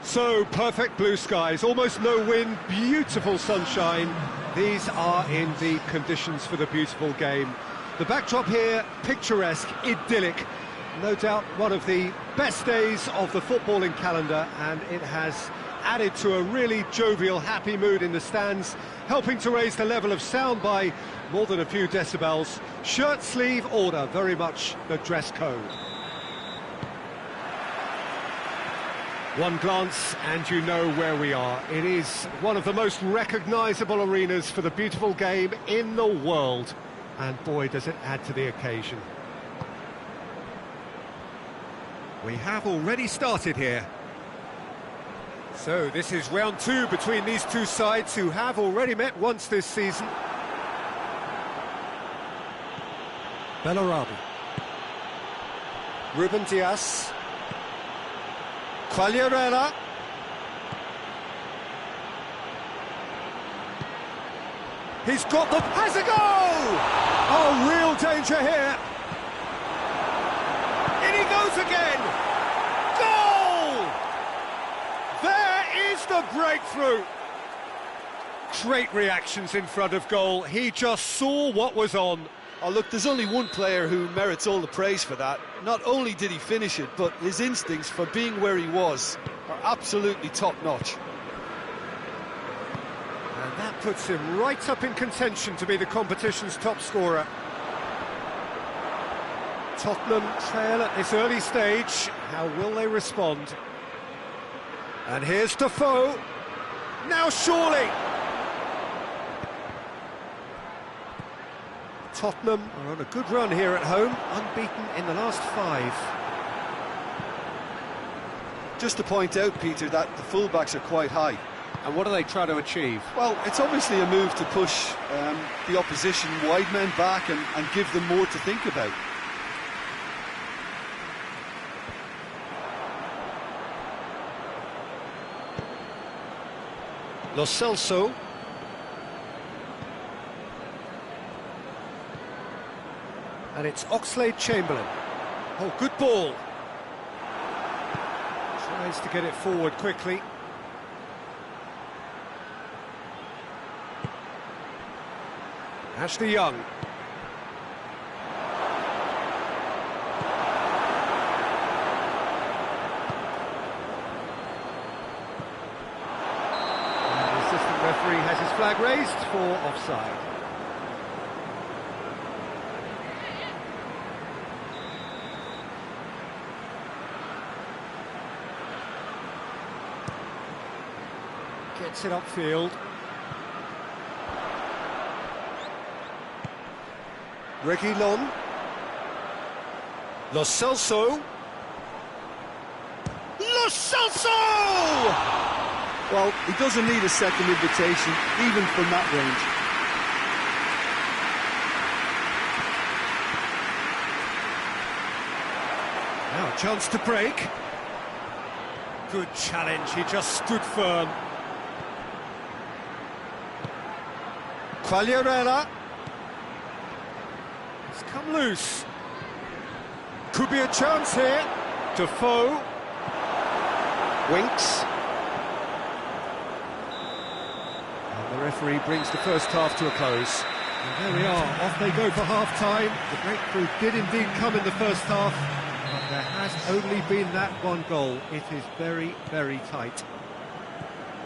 So, perfect blue skies, almost no wind, beautiful sunshine. These are indeed conditions for the beautiful game. The backdrop here, picturesque, idyllic. No doubt one of the best days of the footballing calendar, and it has added to a really jovial, happy mood in the stands, helping to raise the level of sound by more than a few decibels. Shirt sleeve order, very much the dress code. One glance and you know where we are. It is one of the most recognisable arenas for the beautiful game in the world. And boy, does it add to the occasion. We have already started here. So this is round two between these two sides who have already met once this season. Bellarabi. Ruben Dias. Quagliarella. He's got the... has a goal! Oh, real danger here. In he goes again. Goal! There is the breakthrough. Great reactions in front of goal. He just saw what was on. Oh, look, there's only one player who merits all the praise for that. Not only did he finish it, but his instincts for being where he was are absolutely top-notch. And that puts him right up in contention to be the competition's top scorer. Tottenham trail at this early stage. How will they respond? And here's Defoe. Now surely! Tottenham are on a good run here at home, unbeaten in the last 5. Just to point out, Peter, that the fullbacks are quite high. And what do they try to achieve? Well, it's obviously a move to push the opposition wide men back and give them more to think about. Lo Celso. And it's Oxlade-Chamberlain. Oh, good ball. Tries to get it forward quickly. Ashley Young. And the assistant referee has his flag raised for offside. Gets it upfield. Reguilon. Lo Celso. Lo Celso! Well, he doesn't need a second invitation, even from that range. Now a chance to break. Good challenge, he just stood firm. Quagliarella. It's come loose. Could be a chance here. Defoe. Winks. And the referee brings the first half to a close. And there we are, off they go for half-time. The breakthrough did indeed come in the first half, but there has only been that one goal. It is very, very tight.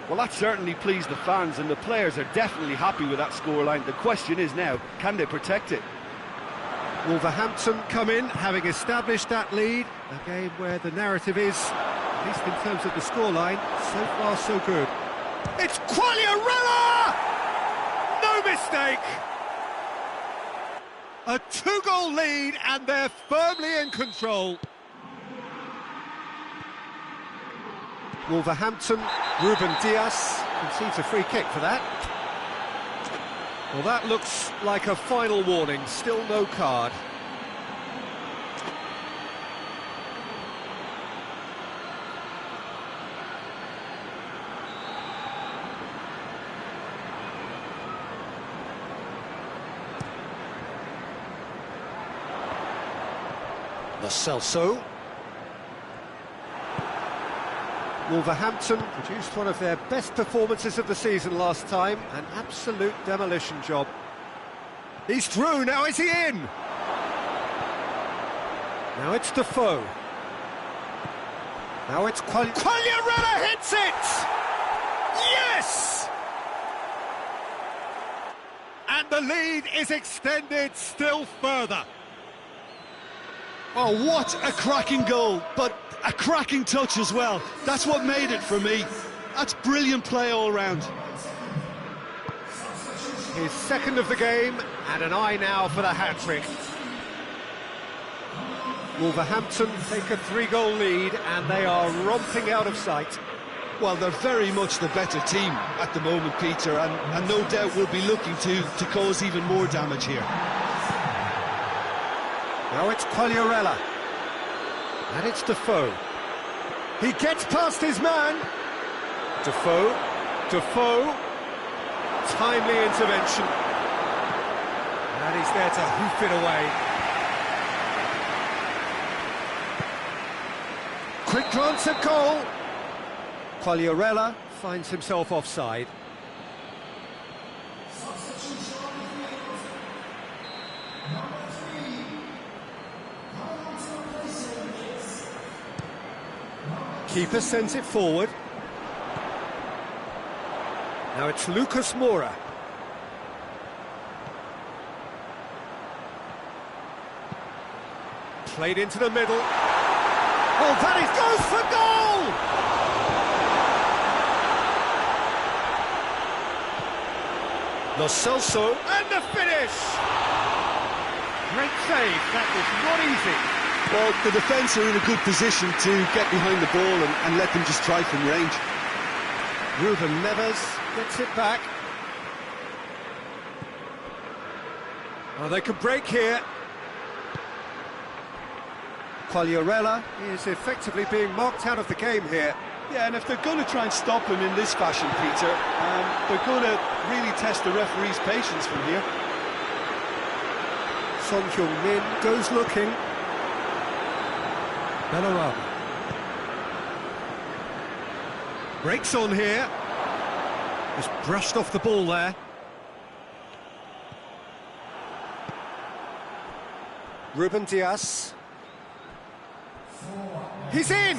Well, that certainly pleased the fans, and the players are definitely happy with that scoreline. The question is now, can they protect it? Wolverhampton come in, having established that lead. A game where the narrative is, at least in terms of the scoreline, so far so good. It's Quagliarella! No mistake! A 2-goal lead, and they're firmly in control. Wolverhampton, Ruben Dias concedes a free kick for that. Well, that looks like a final warning, still no card. Lo Celso. Wolverhampton produced one of their best performances of the season last time, an absolute demolition job. He's through, now is he in? Now it's Defoe. Now it's Quagliarella hits it! Yes! And the lead is extended still further. Oh, what a cracking goal, but a cracking touch as well. That's what made it for me. That's brilliant play all round. His second of the game, and an eye now for the hat-trick. Wolverhampton take a 3-goal lead, and they are romping out of sight. Well, they're very much the better team at the moment, Peter, and no doubt will be looking to cause even more damage here. Now it's Quagliarella. And it's Defoe. He gets past his man. Defoe. Timely intervention. And he's there to hoof it away. Quick glance at goal. Quagliarella finds himself offside. Keeper sends it forward. Now it's Lucas Moura. Played into the middle. Oh, that goes for goal! Lo Celso, and the finish! Great save, that was not easy. Well, the defence are in a good position to get behind the ball and let them just try from range. Ruben Neves gets it back. Oh, they could break here. Quagliarella is effectively being marked out of the game here. Yeah, and if they're going to try and stop him in this fashion, Peter, they're going to really test the referee's patience from here. Son Heung-min goes looking. Bellarama. Breaks on here. Just brushed off the ball there. Ruben Dias. He's in!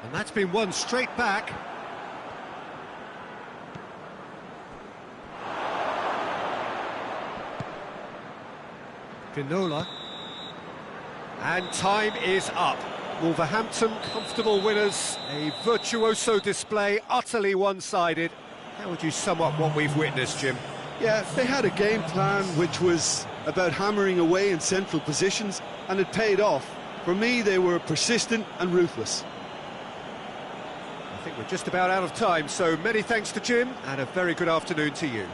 And that's been won straight back. Ginola. And time is up. Wolverhampton, comfortable winners. A virtuoso display, utterly one-sided. How would you sum up what we've witnessed, Jim? Yeah, they had a game plan which was about hammering away in central positions, and it paid off. For me, they were persistent and ruthless. I think we're just about out of time, so many thanks to Jim, and a very good afternoon to you.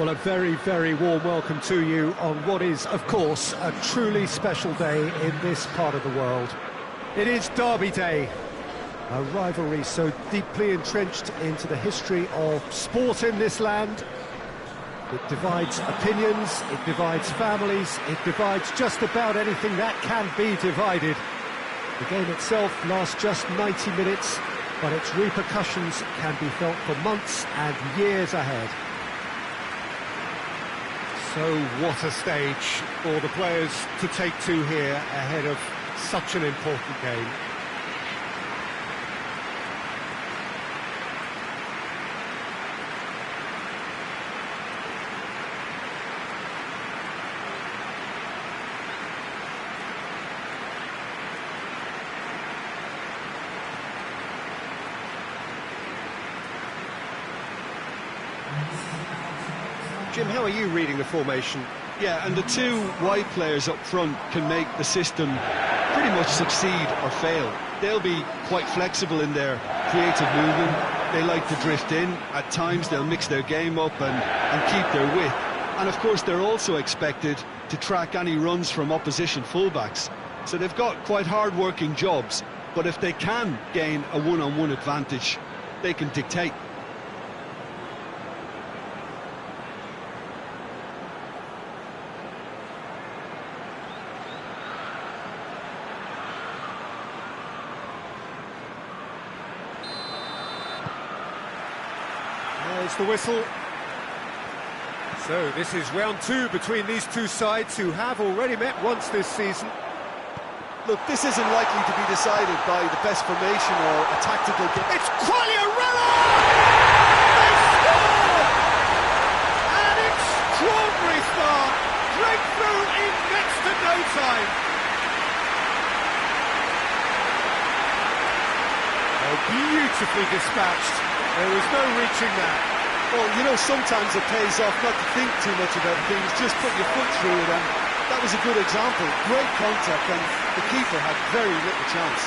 Well, a very, very warm welcome to you on what is, of course, a truly special day in this part of the world. It is Derby Day, a rivalry so deeply entrenched into the history of sport in this land. It divides opinions, it divides families, it divides just about anything that can be divided. The game itself lasts just 90 minutes, but its repercussions can be felt for months and years ahead. So what a stage for the players to take to here ahead of such an important game. Jim, how are you reading the formation? Yeah, and the two wide players up front can make the system pretty much succeed or fail. They'll be quite flexible in their creative movement. They like to drift in. At times they'll mix their game up and keep their width. And of course they're also expected to track any runs from opposition fullbacks. So they've got quite hard-working jobs, but if they can gain a one-on-one advantage, they can dictate. There's the whistle. So this is round two between these two sides who have already met once this season. Look, this isn't likely to be decided by the best formation or a tactical game. It's Quagliarella! They score! An extraordinary start. Breakthrough in next to no time. Oh, beautifully dispatched. There was no reaching that. Well, you know, sometimes it pays off not to think too much about things, just put your foot through it, and that was a good example. Great contact, and the keeper had very little chance.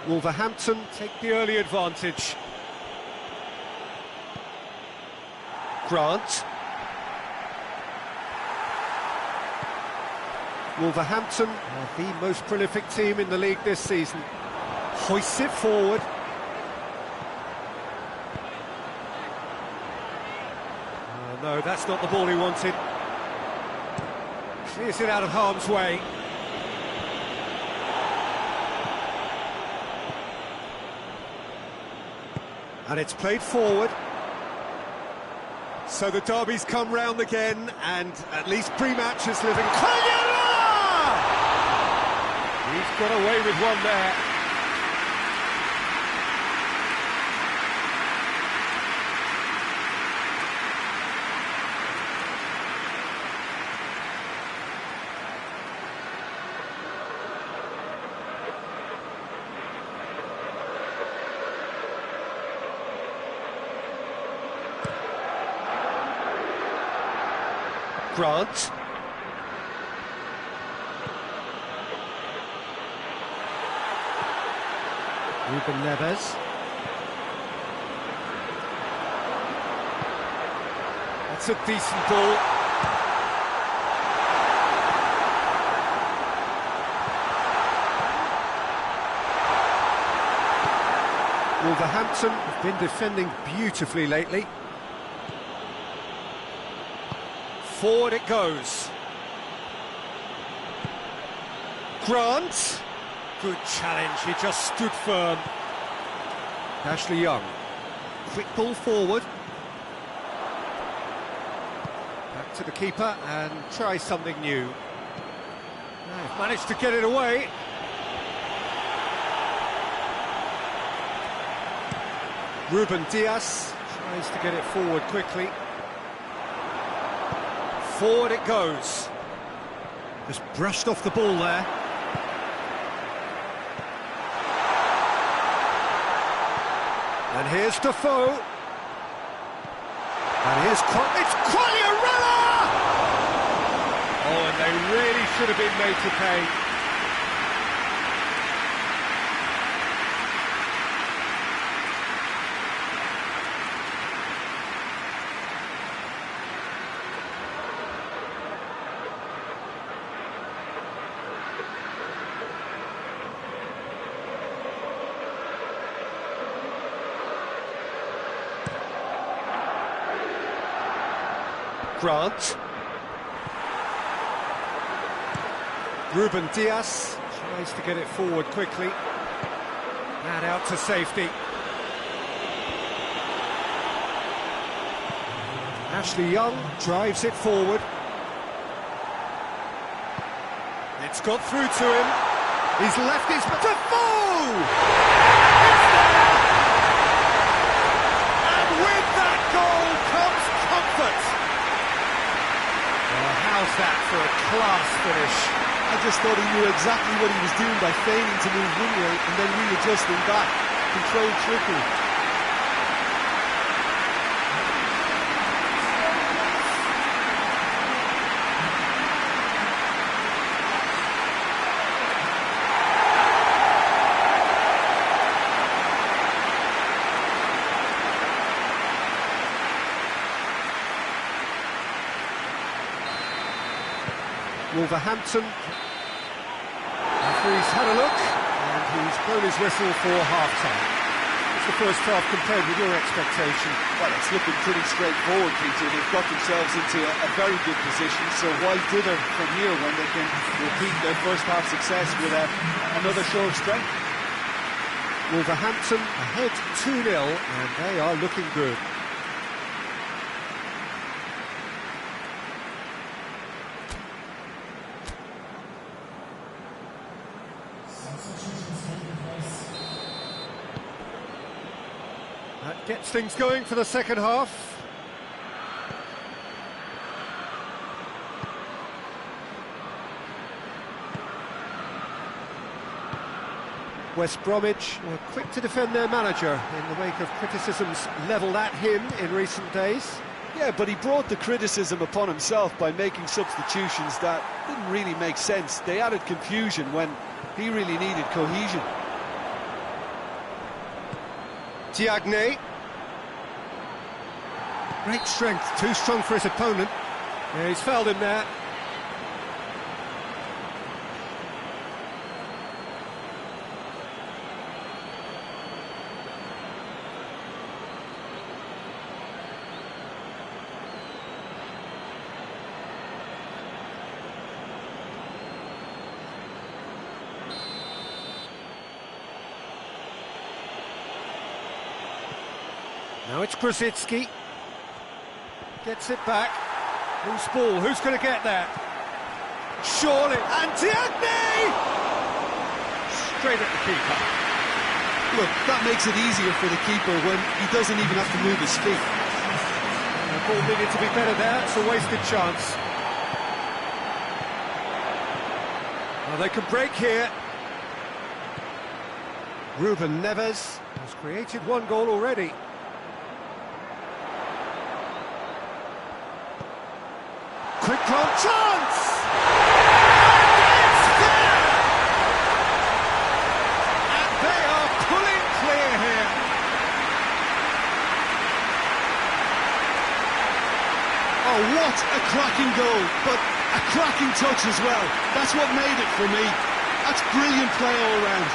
Wolverhampton take the early advantage. Grant. Wolverhampton are the most prolific team in the league this season. Hoists it forward. Oh, no, that's not the ball he wanted. Clears it out of harm's way. And it's played forward. So the derby's come round again, and at least pre-match is living. Quagliarella! He's got away with one there. Grant. Ruben Neves. That's a decent ball. Wolverhampton have been defending beautifully lately. Forward it goes. Grant. Good challenge, he just stood firm. Ashley Young. Quick ball forward. Back to the keeper and try something new. They've managed to get it away. Ruben Diaz tries to get it forward quickly. Forward it goes. Just brushed off the ball there. And here's Defoe. And here's it's Quagliarella! Oh, and they really should have been made to pay. Grant. Ruben Diaz tries to get it forward quickly. And out to safety. Ashley Young drives it forward. It's got through to him. He's left his... Defoe! It's there! And with that goal comes comfort. Well, how's that for a class finish? I just thought he knew exactly what he was doing by feigning to move one way and then readjusting back. Controlled trickery. Wolverhampton. Referee's had a look and he's blown his whistle for half-time. What's the first half compared with your expectation? Well, it's looking pretty straightforward, Peter. They've got themselves into a very good position, so why dither from here when they can repeat their first half success with another show of strength? Wolverhampton ahead 2-0 and they are looking good. That gets things going for the second half. West Bromwich were quick to defend their manager in the wake of criticisms levelled at him in recent days. Yeah, but he brought the criticism upon himself by making substitutions that didn't really make sense. They added confusion when he really needed cohesion. Diagne. Great strength, too strong for his opponent. Yeah, he's fouled him there. Now it's Krasitsky. Gets it back. Loose ball. Who's going to get that? Surely. And Diagne! Straight at the keeper. Look, that makes it easier for the keeper when he doesn't even have to move his feet. The ball needed to be better there. It's a wasted chance. Well, they can break here. Ruben Neves has created one goal already. Quick draw chance! And it's there! And they are pulling clear here. Oh, what a cracking goal, but a cracking touch as well. That's what made it for me. That's brilliant play all round.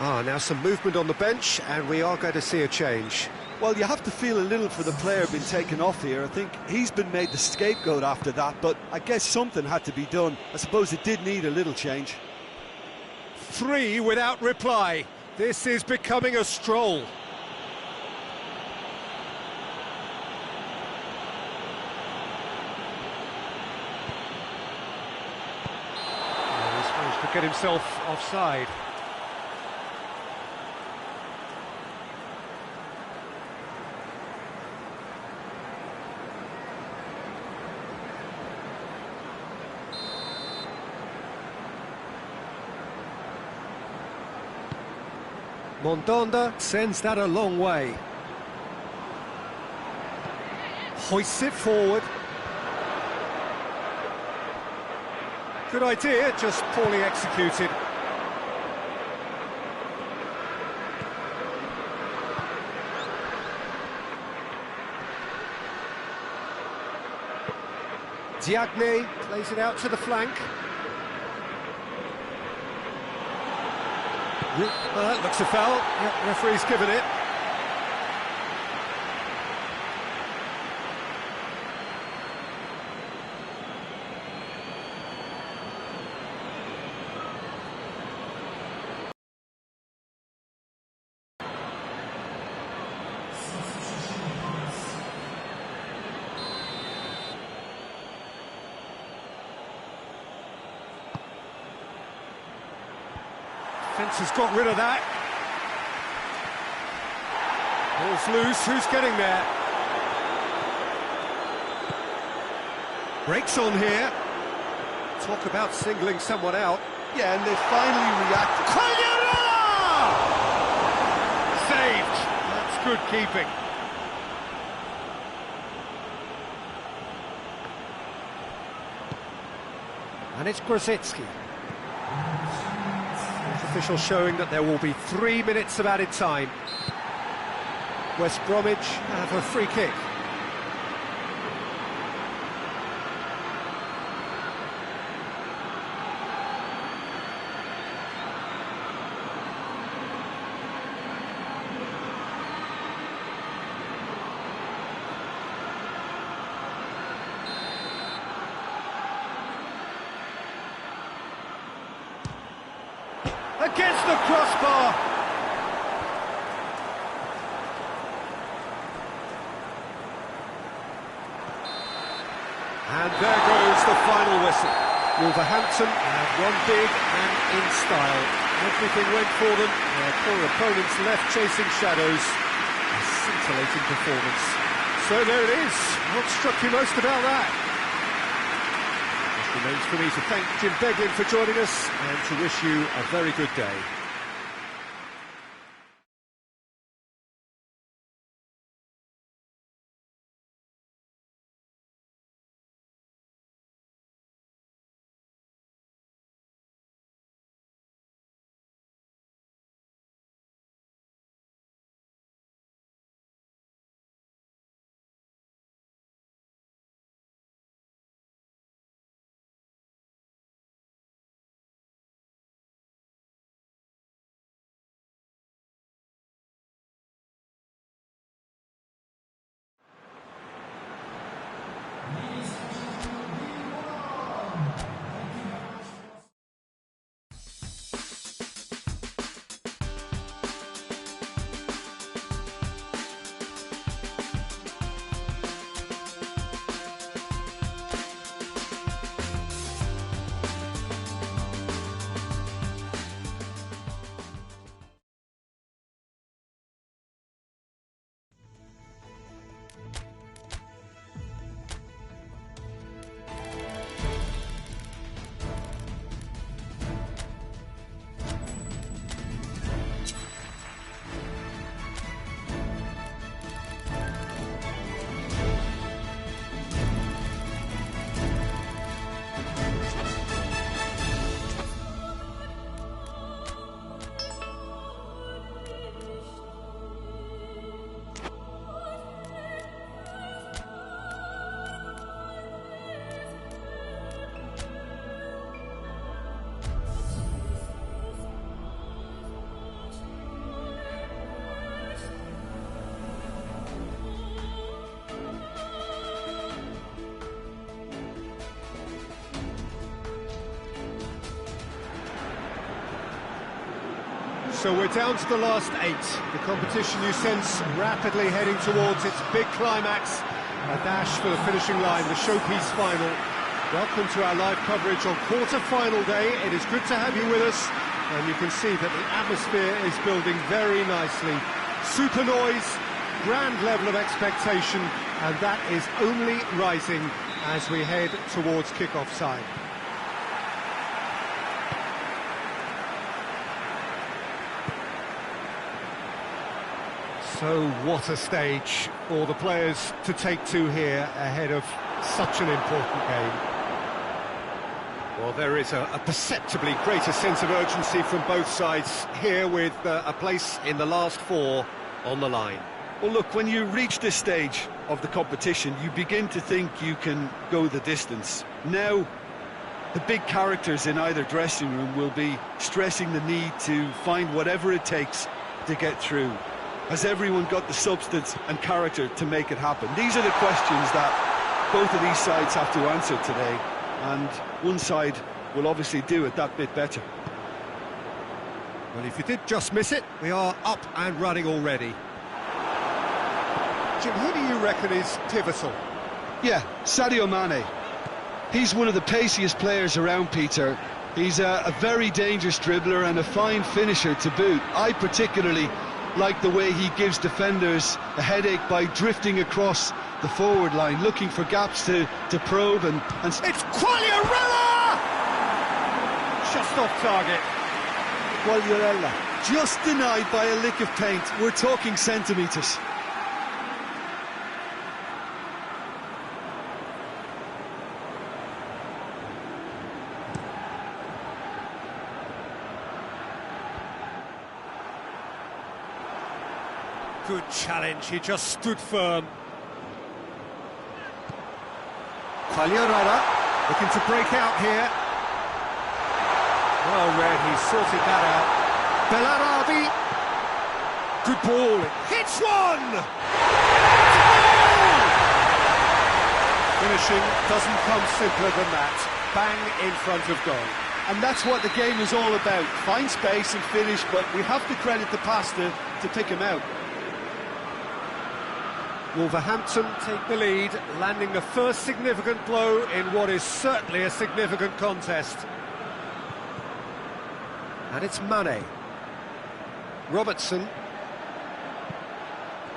Now some movement on the bench, and we are going to see a change. Well, you have to feel a little for the player being taken off here. I think he's been made the scapegoat after that, but I guess something had to be done. I suppose it did need a little change. 3 without reply. This is becoming a stroll. He's managed to get himself offside. Mondonda sends that a long way. Hoists it forward. Good idea, just poorly executed. Diagne plays it out to the flank. That looks a foul. Yeah, referee's given it. Defence has got rid of that. Ball's loose, who's getting there? Breaks on here. Talk about singling someone out. Yeah, and they finally reacted. Saved! That's good keeping. And it's Grosicki. Official showing that there will be 3 minutes of added time. West Bromwich have a free kick. Against the crossbar. And there goes the final whistle. Wolverhampton had won big and in style. Everything went for them. Their poor opponents left chasing shadows. A scintillating performance. So there it is. What struck you most about that? It remains for me to thank Jim Beglin for joining us and to wish you a very good day. So we're down to the last 8. The competition, you sense, rapidly heading towards its big climax. A dash for the finishing line, the showpiece final. Welcome to our live coverage on quarter-final day. It is good to have you with us, and you can see that the atmosphere is building very nicely. Super noise, grand level of expectation, and that is only rising as we head towards kick-off time. So what a stage for the players to take to here ahead of such an important game. Well, there is a perceptibly greater sense of urgency from both sides here, with a place in the last 4 on the line. Well, look, when you reach this stage of the competition, you begin to think you can go the distance. Now, the big characters in either dressing room will be stressing the need to find whatever it takes to get through. Has everyone got the substance and character to make it happen? These are the questions that both of these sides have to answer today, and one side will obviously do it that bit better. Well, if you did just miss it, we are up and running already. Jim, who do you reckon is pivotal? Yeah, Sadio Mane. He's one of the paciest players around, Peter. He's a very dangerous dribbler and a fine finisher to boot. I particularly like the way he gives defenders a headache by drifting across the forward line, looking for gaps to probe and... It's Quagliarella! Just off target. Quagliarella, just denied by a lick of paint. We're talking centimetres. Good challenge, he just stood firm. Quagliarella looking to break out here. Well read, he sorted that out. Bellarabi, good ball, hits one! Finishing doesn't come simpler than that. Bang in front of goal. And that's what the game is all about. Find space and finish, but we have to credit the pass to pick him out. Wolverhampton take the lead, landing the first significant blow in what is certainly a significant contest. And it's Mane. Robertson.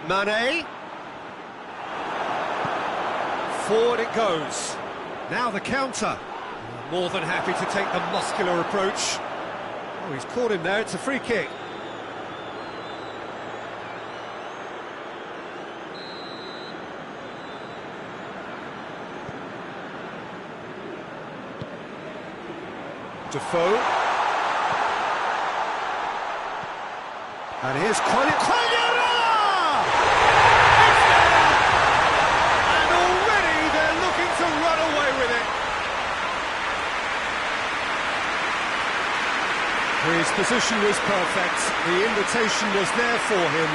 Mane. Forward it goes. Now the counter. More than happy to take the muscular approach. Oh, he's caught him there, it's a free kick. Defoe. And here's Quagliarella! It's there! And already they're looking to run away with it. His position was perfect, the invitation was there for him,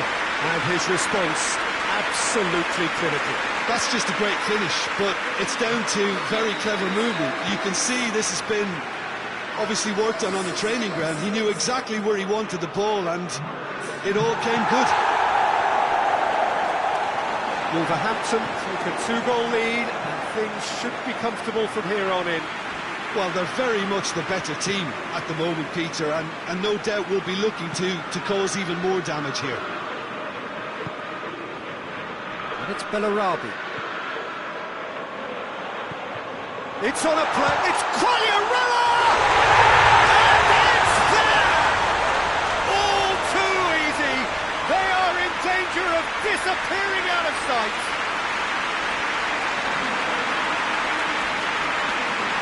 and his response absolutely clinical. That's just a great finish, but it's down to very clever movement. You can see this has been obviously worked on the training ground. He knew exactly where he wanted the ball, and it all came good. Wolverhampton take a 2-goal lead, and things should be comfortable from here on in. Well, they're very much the better team at the moment, Peter, and no doubt will be looking to cause even more damage here. And it's Bellarabi. It's on a play, it's Quagliarella! And it's there! All too easy! They are in danger of disappearing out of sight!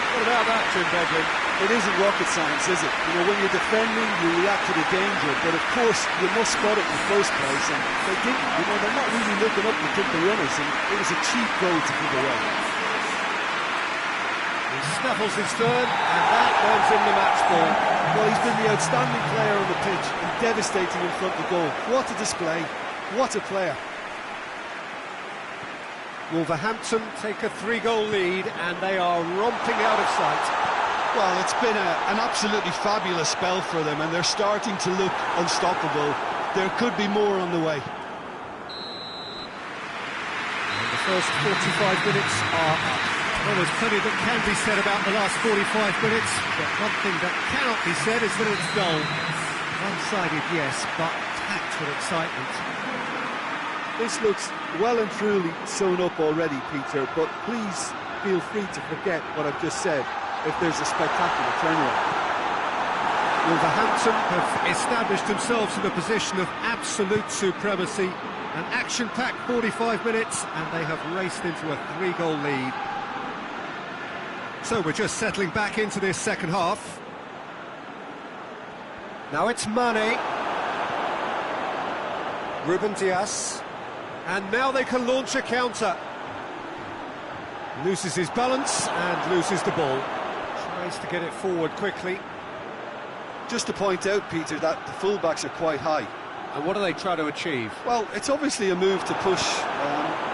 What about that, Jim Beglin? It isn't rocket science, is it? You know, when you're defending, you react to the danger, but of course, you must spot it in the first place, and they didn't. You know, they're not really looking up to pick the runners, and it was a cheap goal to give away. He snaffles his third, and that earns him the match ball. Well, he's been the outstanding player on the pitch, and devastating in front of goal. What a display, what a player. Wolverhampton take a 3-goal lead, and they are romping out of sight. Well, it's been an absolutely fabulous spell for them, and they're starting to look unstoppable. There could be more on the way. And the first 45 minutes are up. Well, there's plenty that can be said about the last 45 minutes, but one thing that cannot be said is that it's dull. One-sided, yes, but packed with excitement. This looks well and truly sewn up already, Peter, but please feel free to forget what I've just said if there's a spectacular turnaround. Wolverhampton have established themselves in a position of absolute supremacy. An action-packed 45 minutes, and they have raced into a 3-goal lead. So we're just settling back into this second half. Now it's Mane. Ruben Dias. And now they can launch a counter. Loses his balance and loses the ball. Tries to get it forward quickly. Just to point out, Peter, that the fullbacks are quite high. And what do they try to achieve? Well, it's obviously a move to push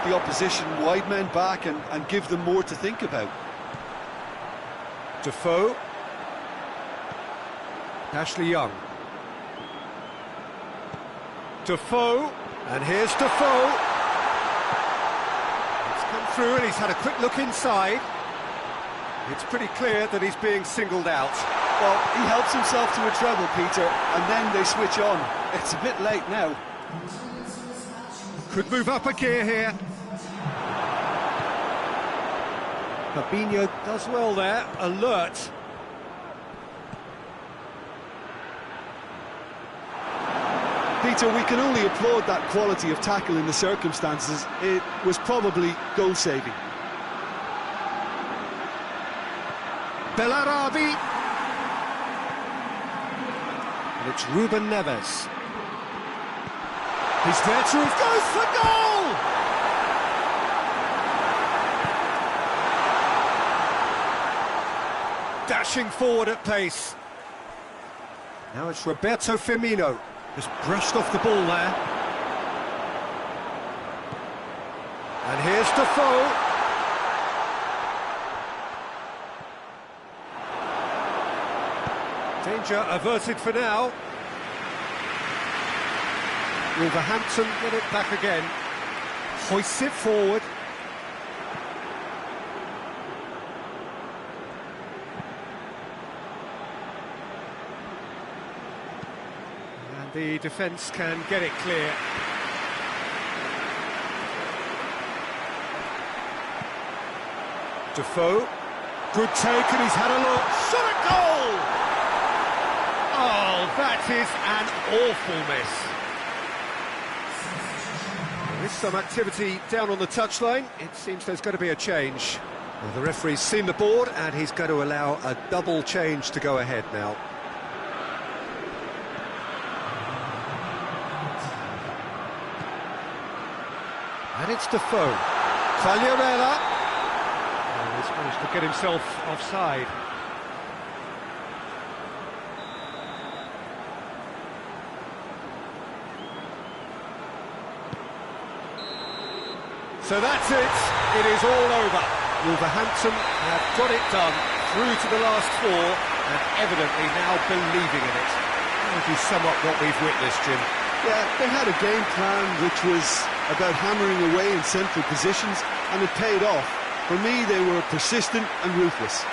the opposition wide men back and give them more to think about. Defoe. Ashley Young. Defoe. And here's Defoe. It's come through and he's had a quick look inside. It's pretty clear that he's being singled out. Well, he helps himself to a treble, Peter, and then they switch on. It's a bit late now. Could move up a gear here. Fabinho does well there, alert. Peter, we can only applaud that quality of tackle in the circumstances. It was probably goal-saving. Bellarabi. And it's Ruben Neves. He's there to goes for goal! Dashing forward at pace. Now it's Roberto Firmino. Just brushed off the ball there. And here's Defoe. Danger averted for now. Wolverhampton get it back again. Hoists it forward. And the defence can get it clear. Defoe. Good take, and he's had a look. Shot a goal! Oh, that is an awful miss. There is some activity down on the touchline. It seems there's going to be a change. Well, the referee's seen the board, and he's going to allow a double change to go ahead now. And it's Defoe. Quagliarella. He's managed to get himself offside. So that's it. It is all over. Wolverhampton have got it done through to the last four and evidently now believing in it. How would you sum up what we've witnessed, Jim? Yeah, they had a game plan which was about hammering away in central positions, and it paid off. For me, they were persistent and ruthless.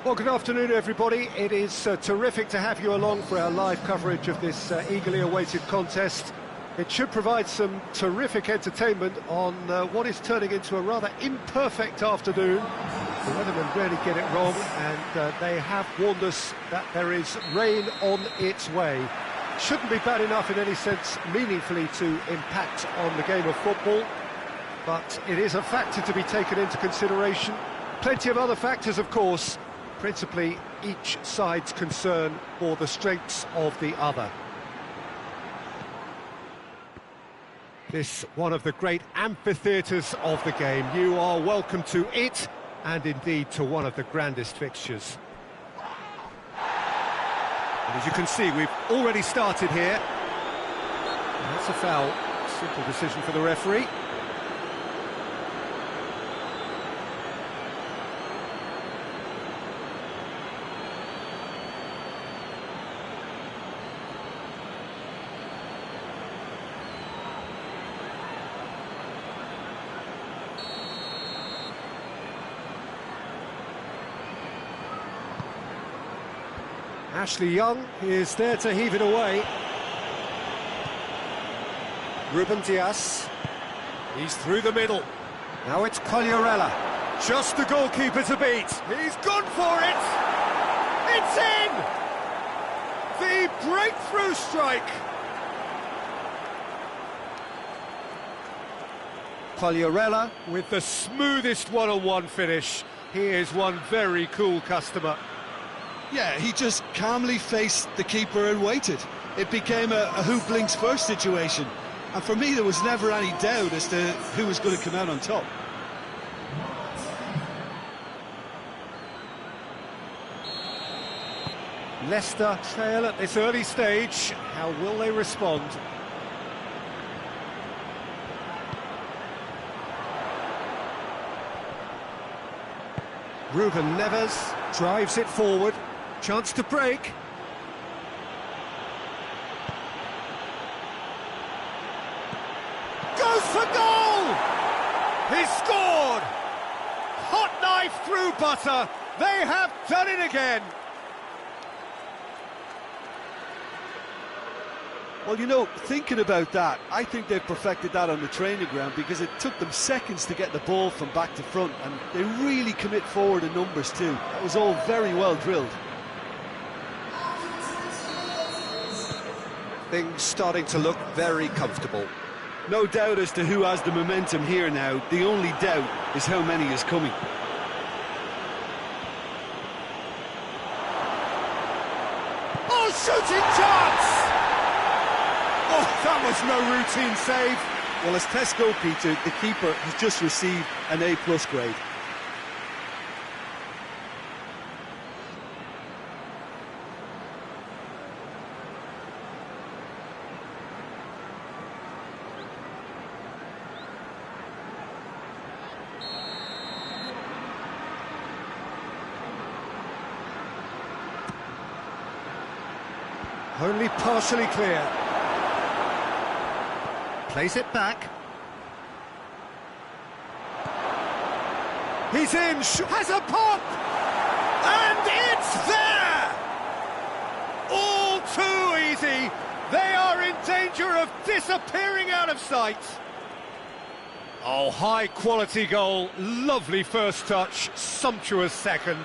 Well, good afternoon, everybody. It is terrific to have you along for our live coverage of this eagerly awaited contest. It should provide some terrific entertainment on what is turning into a rather imperfect afternoon. The weathermen rarely get it wrong, and they have warned us that there is rain on its way. Shouldn't be bad enough in any sense meaningfully to impact on the game of football, but it is a factor to be taken into consideration. Plenty of other factors, of course, principally each side's concern for the strengths of the other. This one of the great amphitheatres of the game. You are welcome to it, and indeed to one of the grandest fixtures. And as you can see, we've already started here. And that's a foul. Simple decision for the referee. Ashley Young is there to heave it away. Ruben Diaz. He's through the middle. Now it's Colliarella. Just the goalkeeper to beat. He's gone for it. It's in! The breakthrough strike. Colliarella with the smoothest one-on-one finish. He is one very cool customer. Yeah, he just calmly faced the keeper and waited. It became a who blinks first situation. And for me, there was never any doubt as to who was going to come out on top. Leicester trail at this early stage. How will they respond? Ruben Neves drives it forward. Chance to break. Goes for goal! He's scored! Hot knife through butter. They have done it again. Well, you know, thinking about that, I think they've perfected that on the training ground because it took them seconds to get the ball from back to front, and they really commit forward in numbers too. That was all very well drilled. Things starting to look very comfortable. No doubt as to who has the momentum here now. The only doubt is how many is coming. Oh, shooting chance! Oh, that was no routine save. Well, as tests go, Peter, the keeper has just received an A+ grade. Only partially clear. Plays it back. He's in, has a pop! And it's there! All too easy. They are in danger of disappearing out of sight. Oh, high quality goal. Lovely first touch, sumptuous second.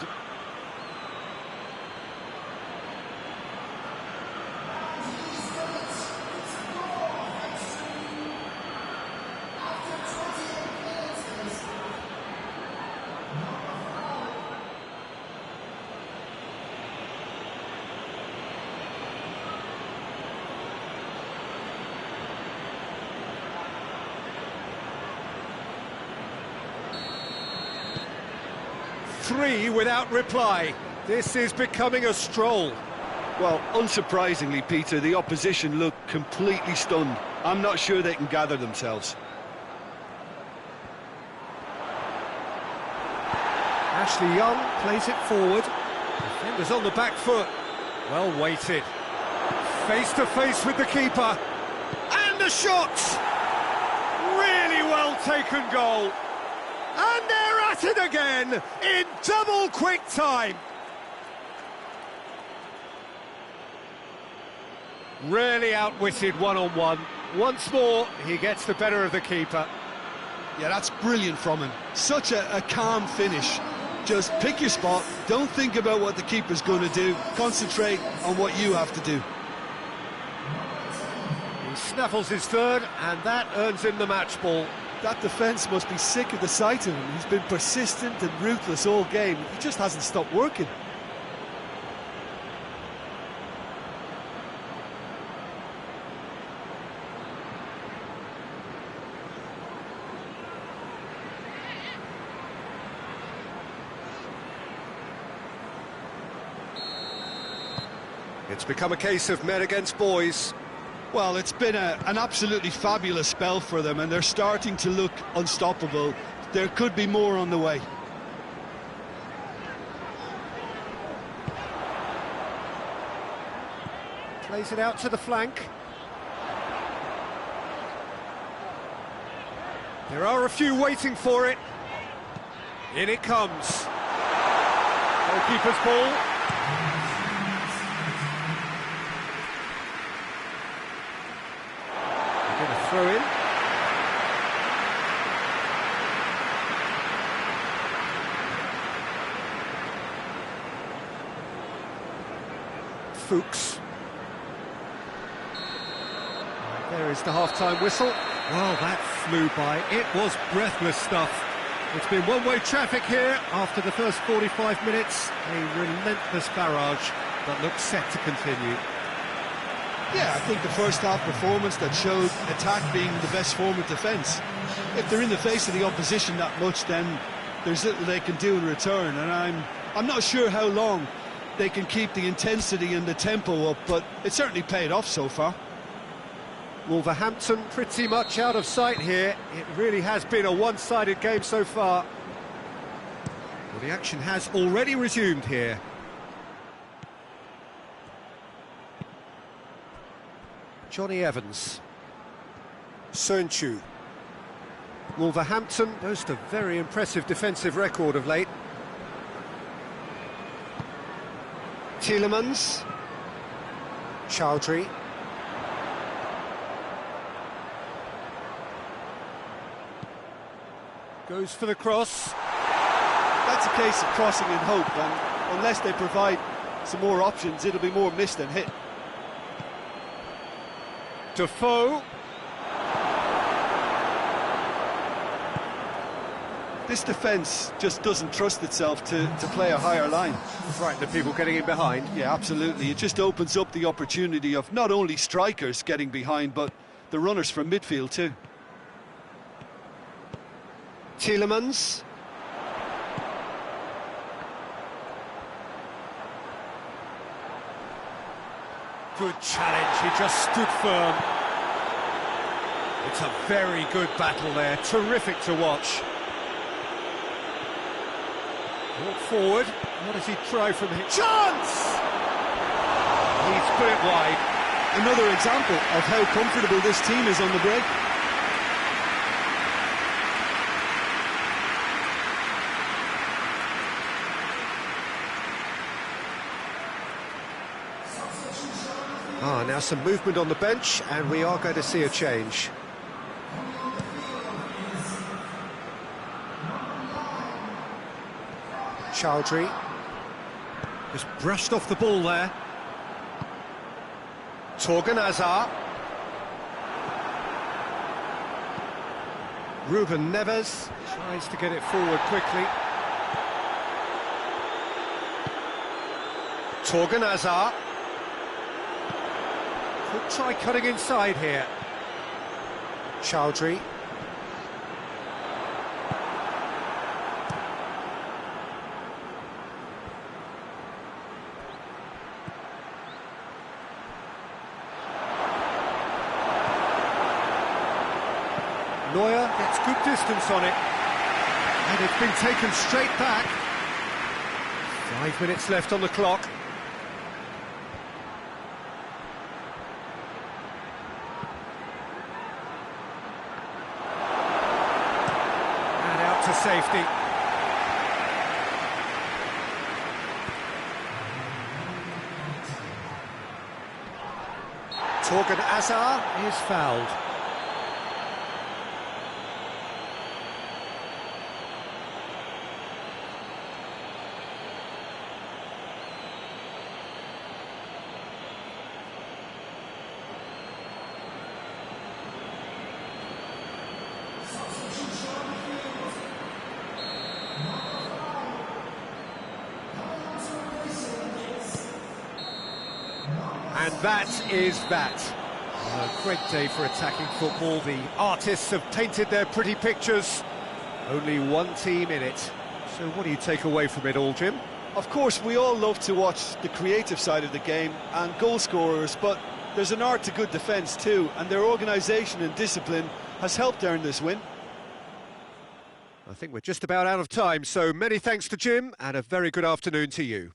Three without reply. This is becoming a stroll. Well, unsurprisingly, Peter, the opposition look completely stunned. I'm not sure they can gather themselves. Ashley Young plays it forward. Defenders on the back foot. Well weighted. Face to face with the keeper. And the shot! Really well taken goal. And they're at it again in double quick time. Really outwitted one-on-one. Once more, he gets the better of the keeper. Yeah, that's brilliant from him. Such a calm finish. Just pick your spot, don't think about what the keeper's going to do, concentrate on what you have to do. He snaffles his third, and that earns him the match ball. That defence must be sick of the sight of him. He's been persistent and ruthless all game. He just hasn't stopped working. It's become a case of men against boys. Well, it's been an absolutely fabulous spell for them, and they're starting to look unstoppable. There could be more on the way. Plays it out to the flank. There are a few waiting for it. In it comes. Goalkeeper's ball. Throw in. Fuchs. There is the half-time whistle. Well, that flew by. It was breathless stuff. It's been one-way traffic here after the first 45 minutes. A relentless barrage that looks set to continue. Yeah, I think the first half performance that showed attack being the best form of defence. If they're in the face of the opposition that much, then there's little they can do in return, and I'm not sure how long they can keep the intensity and the tempo up, but it certainly paid off so far. Wolverhampton pretty much out of sight here. It really has been a one-sided game so far. Well, the action has already resumed here. Johnny Evans. Sönchu. Wolverhampton boast a very impressive defensive record of late. Tielemans. Chowdhury. Goes for the cross. That's a case of crossing in hope, and unless they provide some more options, it'll be more missed than hit. Defoe. This defence just doesn't trust itself to play a higher line. Right, the people getting in behind. Yeah, absolutely. It just opens up the opportunity of not only strikers getting behind, but the runners from midfield too. Tielemans. Good challenge, he just stood firm. It's a very good battle there, terrific to watch. Walk forward, what does he try from here? Chance! He's put it wide. Another example of how comfortable this team is on the break. Now some movement on the bench, and we are going to see a change. Chowdhury just brushed off the ball there. Torgan Hazard. Ruben Neves tries to get it forward quickly. Torgan Hazard. Could try cutting inside here. Chowdhury. Neuer gets good distance on it. And it's been taken straight back. 5 minutes left on the clock. To safety. Torgan Azar is fouled. And that is that. A great day for attacking football. The artists have painted their pretty pictures. Only one team in it. So what do you take away from it all, Jim? Of course, we all love to watch the creative side of the game and goal scorers, but there's an art to good defence too, and their organisation and discipline has helped earn this win. I think we're just about out of time, so many thanks to Jim, and a very good afternoon to you.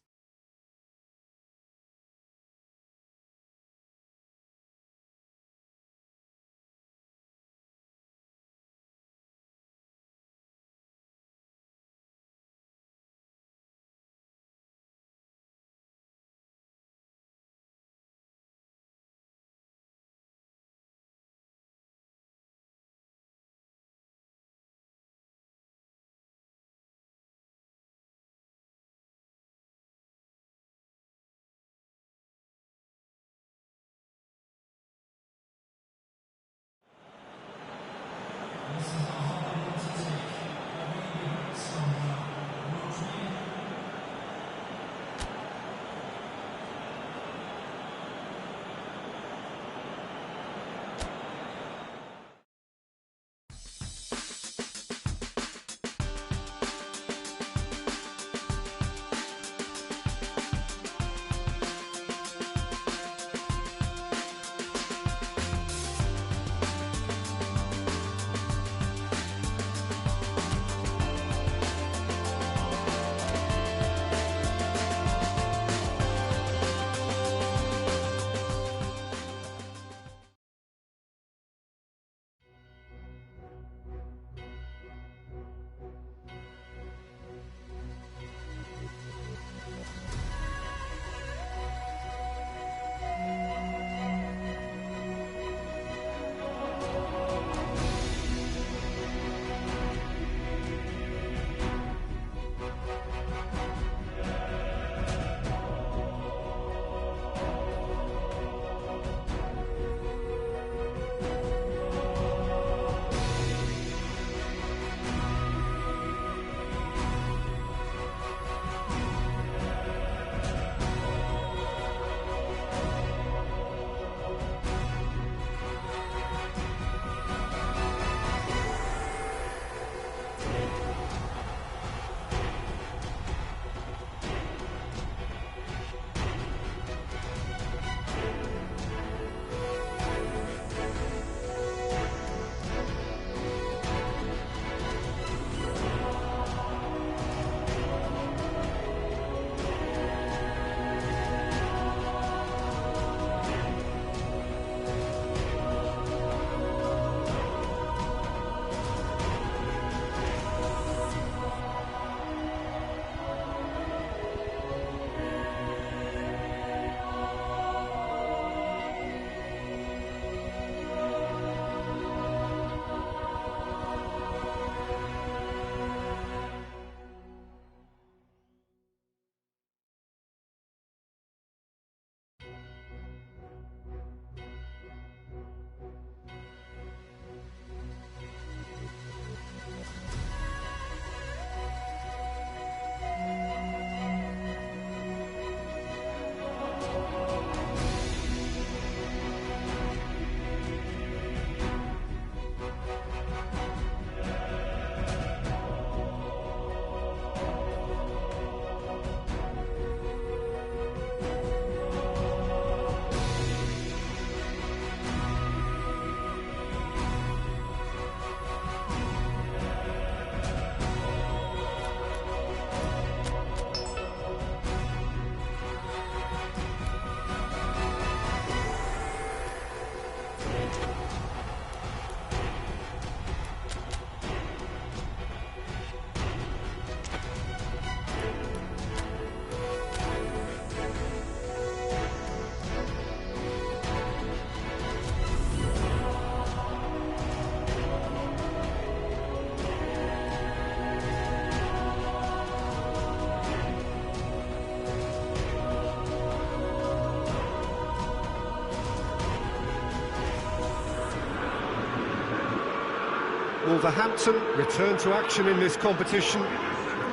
Wolverhampton return to action in this competition.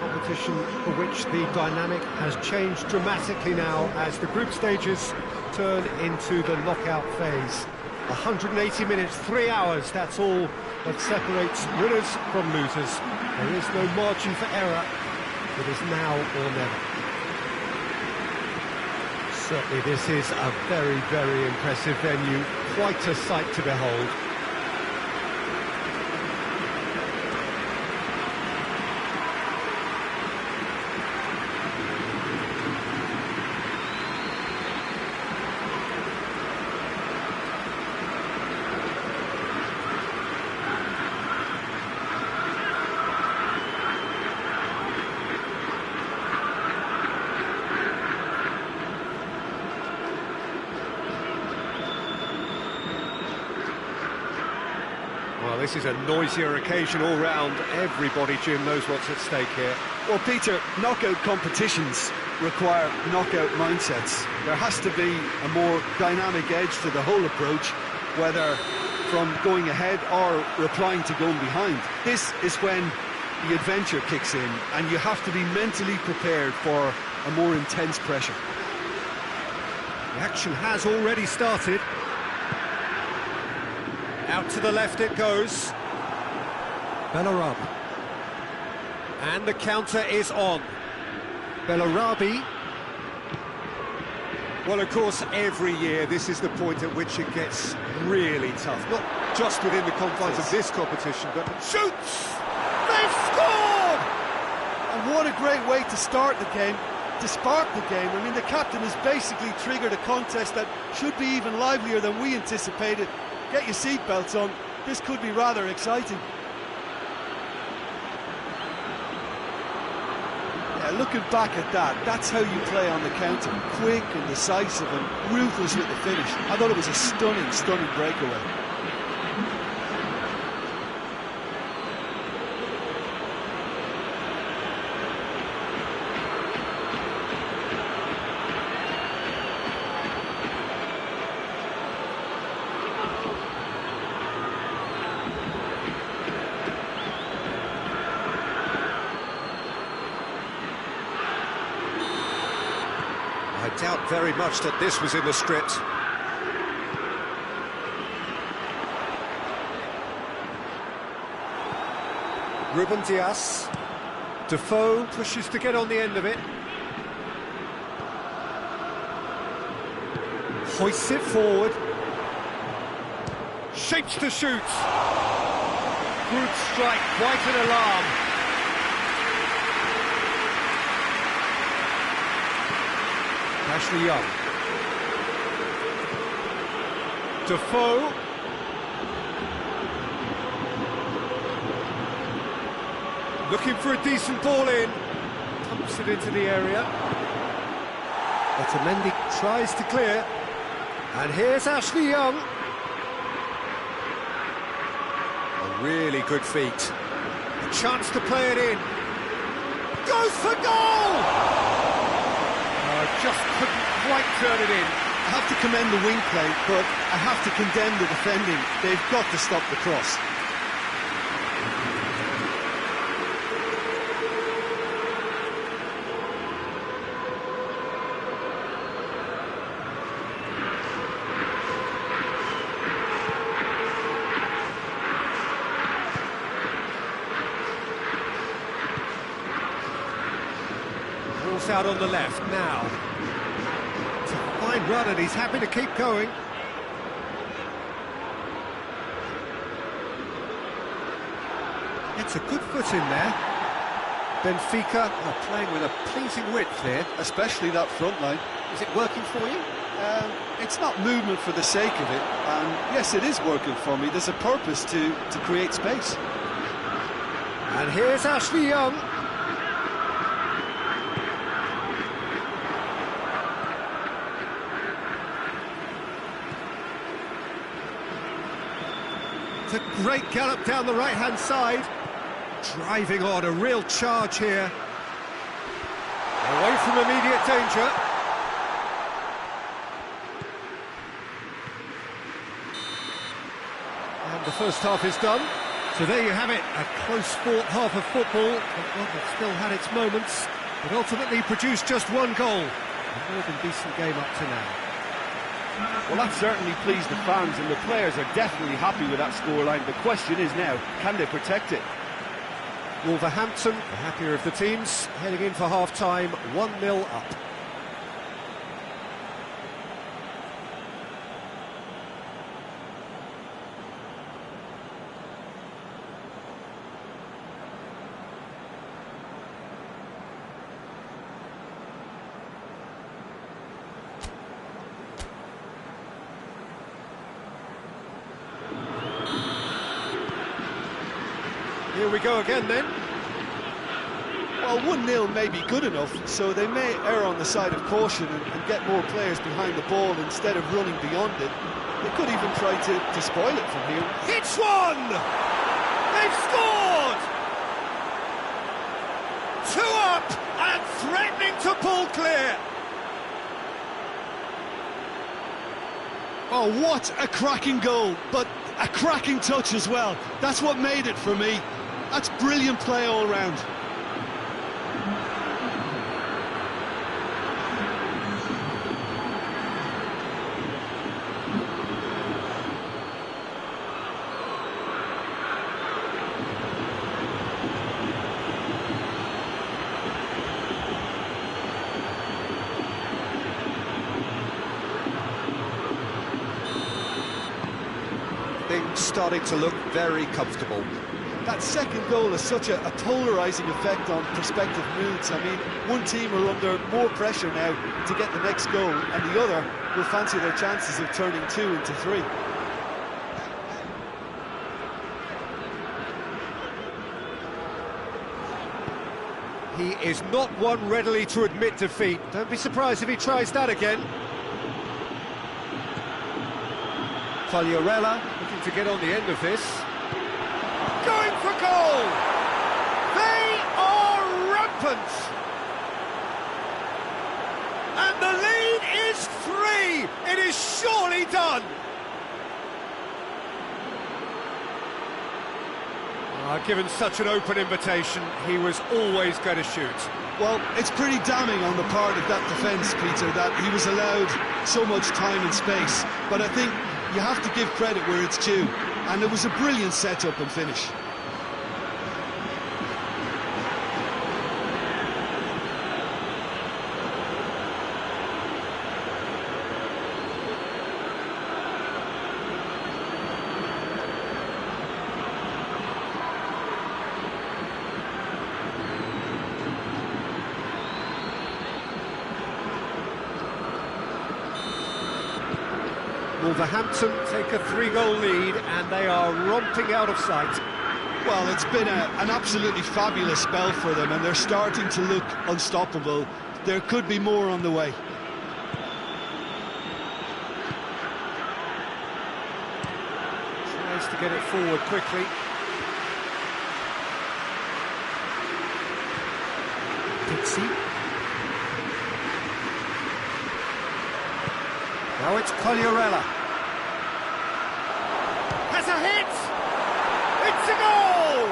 Competition for which the dynamic has changed dramatically now as the group stages turn into the knockout phase. 180 minutes, 3 hours, that's all that separates winners from losers. There is no margin for error. It is now or never. Certainly this is a very, very impressive venue. Quite a sight to behold. Well, this is a noisier occasion all round. Everybody, Jim, knows what's at stake here. Well, Peter, knockout competitions require knockout mindsets. There has to be a more dynamic edge to the whole approach, whether from going ahead or replying to going behind. This is when the adventure kicks in, and you have to be mentally prepared for a more intense pressure. The action has already started. Out to the left it goes. Bellarabi. And the counter is on. Bellarabi. Well, of course, every year this is the point at which it gets really tough. Not just within the confines of this competition, but shoots! They've scored! And what a great way to start the game, to spark the game. I mean, the captain has basically triggered a contest that should be even livelier than we anticipated. Get your seatbelts on, this could be rather exciting. Yeah, looking back at that, that's how you play on the counter. Quick and decisive and ruthless with the finish. I thought it was a stunning, stunning breakaway. I doubt very much that this was in the script. Ruben Dias. Defoe pushes to get on the end of it. Hoists it forward. Shapes to shoot. Good strike, quite an alarm. Ashley Young. Defoe. Looking for a decent ball in. Pumps it into the area. Otamendi tries to clear. And here's Ashley Young. A really good feat. A chance to play it in. Goes for goal! Just couldn't quite turn it in. I have to commend the wing play, but I have to condemn the defending. They've got to stop the cross. Ball's out on the left now. Fine run, and he's happy to keep going. It's a good foot in there. Benfica are playing with a pleasing width here. Especially that front line. Is it working for you? It's not movement for the sake of it, and yes, it is working for me. There's a purpose to create space. And here's Ashley Young. It's a great gallop down the right-hand side. Driving on, a real charge here. Away from immediate danger. And the first half is done. So there you have it, a close-fought half of football, but one that still had its moments, but ultimately produced just one goal. A more than decent game up to now. Well, that certainly pleased the fans, and the players are definitely happy with that scoreline. The question is now, can they protect it? Wolverhampton, the happier of the teams, heading in for half-time, 1-0 up. Here we go again then. Well, 1-0 may be good enough, so they may err on the side of caution and get more players behind the ball instead of running beyond it. They could even try to spoil it from here. Hits one! They've scored! 2 up and threatening to pull clear. Oh, what a cracking goal, but a cracking touch as well. That's what made it for me. That's brilliant play all round. Things starting to look very comfortable. That second goal has such a polarising effect on prospective moods. I mean, one team are under more pressure now to get the next goal, and the other will fancy their chances of turning 2 into 3. He is not one readily to admit defeat. Don't be surprised if he tries that again. Quagliarella looking to get on the end of this. Going for goal! They are rampant! And the lead is 3! It is surely done! Given such an open invitation, he was always going to shoot. Well, it's pretty damning on the part of that defence, Peter, that he was allowed so much time and space. But I think you have to give credit where it's due, and it was a brilliant setup and finish. Wolverhampton take a 3-goal lead and they are romping out of sight. Well, it's been an absolutely fabulous spell for them, and they're starting to look unstoppable. There could be more on the way. Tries to get it forward quickly. Dixie. Now it's Quagliarella. Has a hit! It's a goal!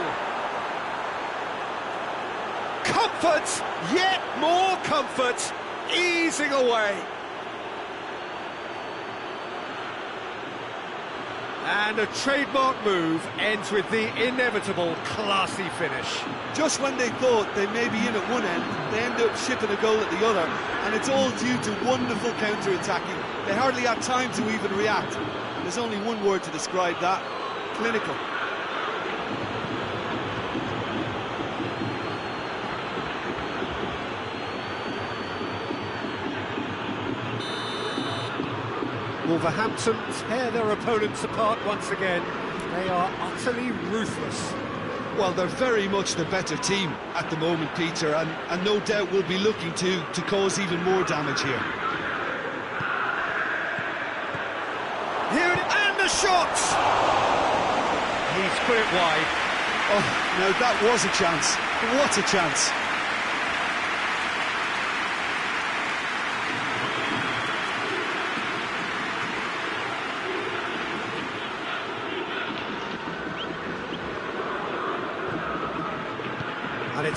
Comfort, yet more comfort, easing away. And a trademark move ends with the inevitable classy finish. Just when they thought they may be in at one end, they end up shipping a goal at the other, and it's all due to wonderful counter-attacking. They hardly had time to even react. There's only one word to describe that: clinical. Wolverhampton tear their opponents apart once again. They are utterly ruthless. Well, they're very much the better team at the moment, Peter, and no doubt will be looking to cause even more damage here. And the shot! He's put it wide. Oh, now that was a chance. What a chance.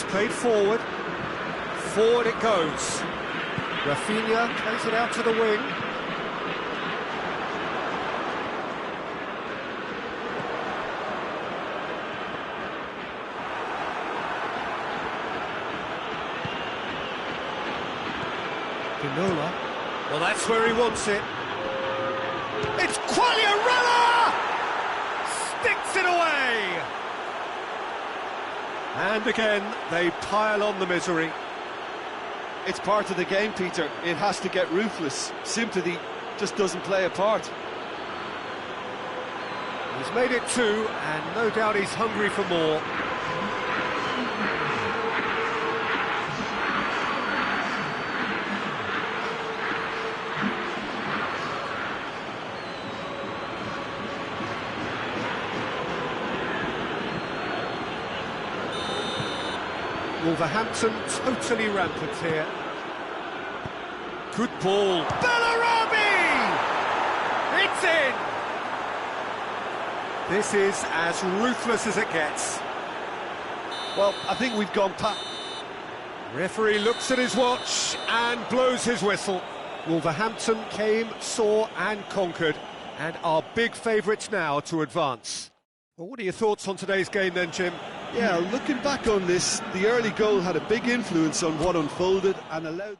It's played forward. Forward it goes. Rafinha plays it out to the wing. Ginola. Well, that's where he wants it. It's Quagliarella! Sticks it away! And again, they pile on the misery. It's part of the game, Peter. It has to get ruthless. Sympathy just doesn't play a part. He's made it 2, and no doubt he's hungry for more. Wolverhampton totally rampant here. Good ball. Bellarabi! It's in! This is as ruthless as it gets. Well, I think we've gone past. Referee looks at his watch and blows his whistle. Wolverhampton came, saw and conquered, and are big favourites now to advance. Well, what are your thoughts on today's game then, Jim? Yeah, looking back on this, the early goal had a big influence on what unfolded and allowed...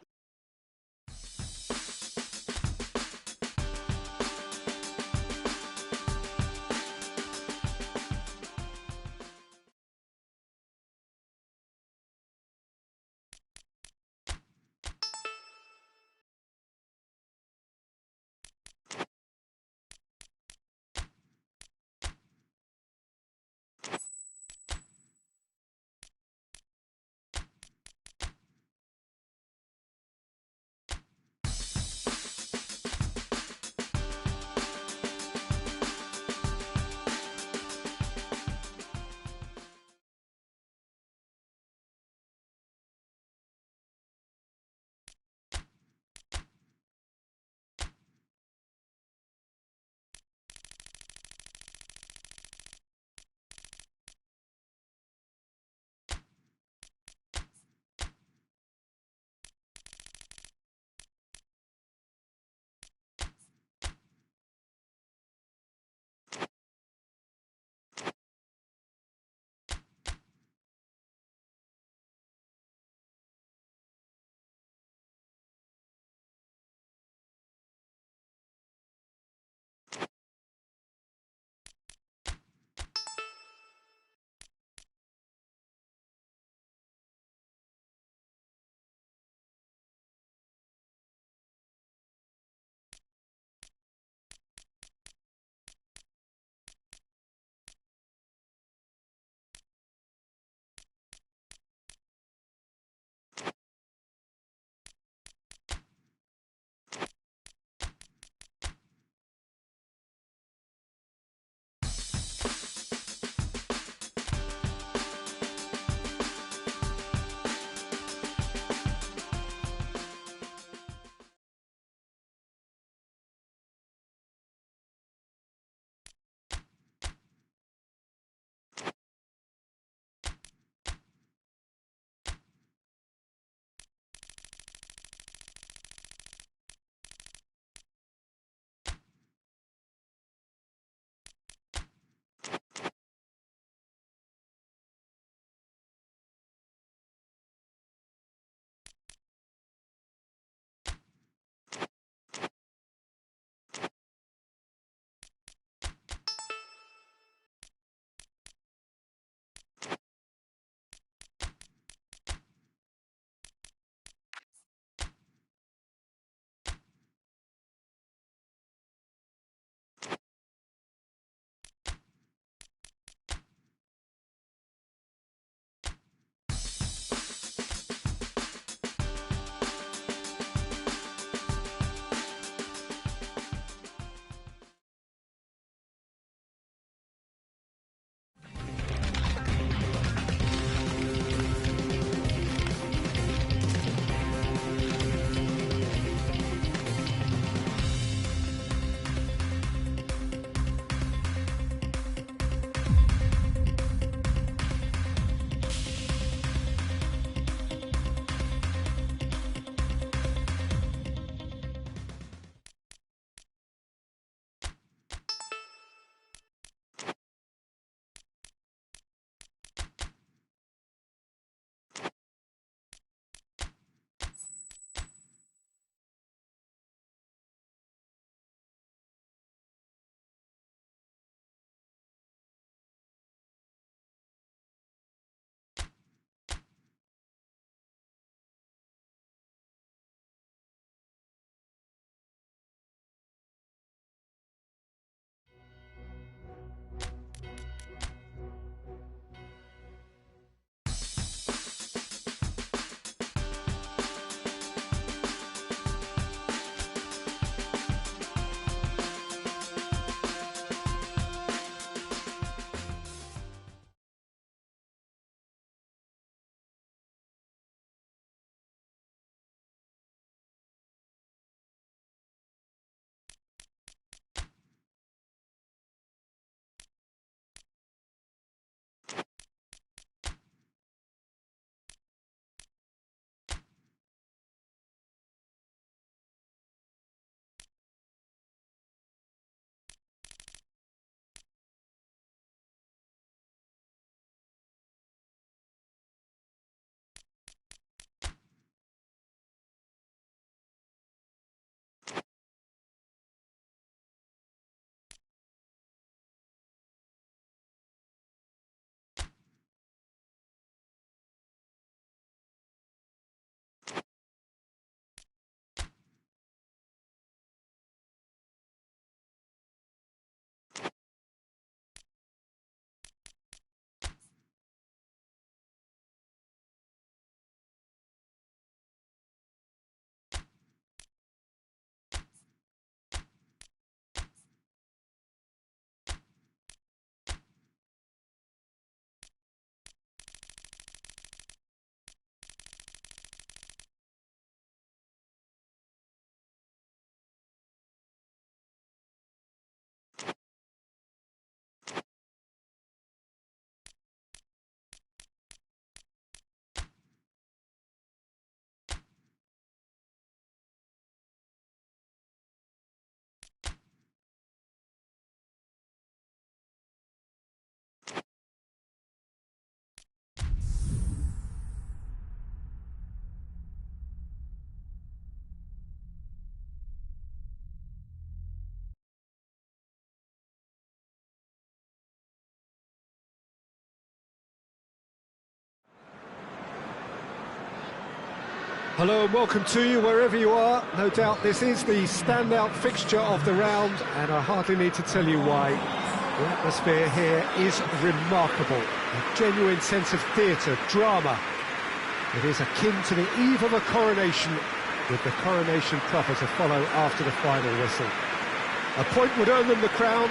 Hello and welcome to you wherever you are. No doubt this is the standout fixture of the round, and I hardly need to tell you why. The atmosphere here is remarkable. A genuine sense of theatre, drama. It is akin to the eve of a coronation, with the coronation proper to follow after the final whistle. A point would earn them the crown.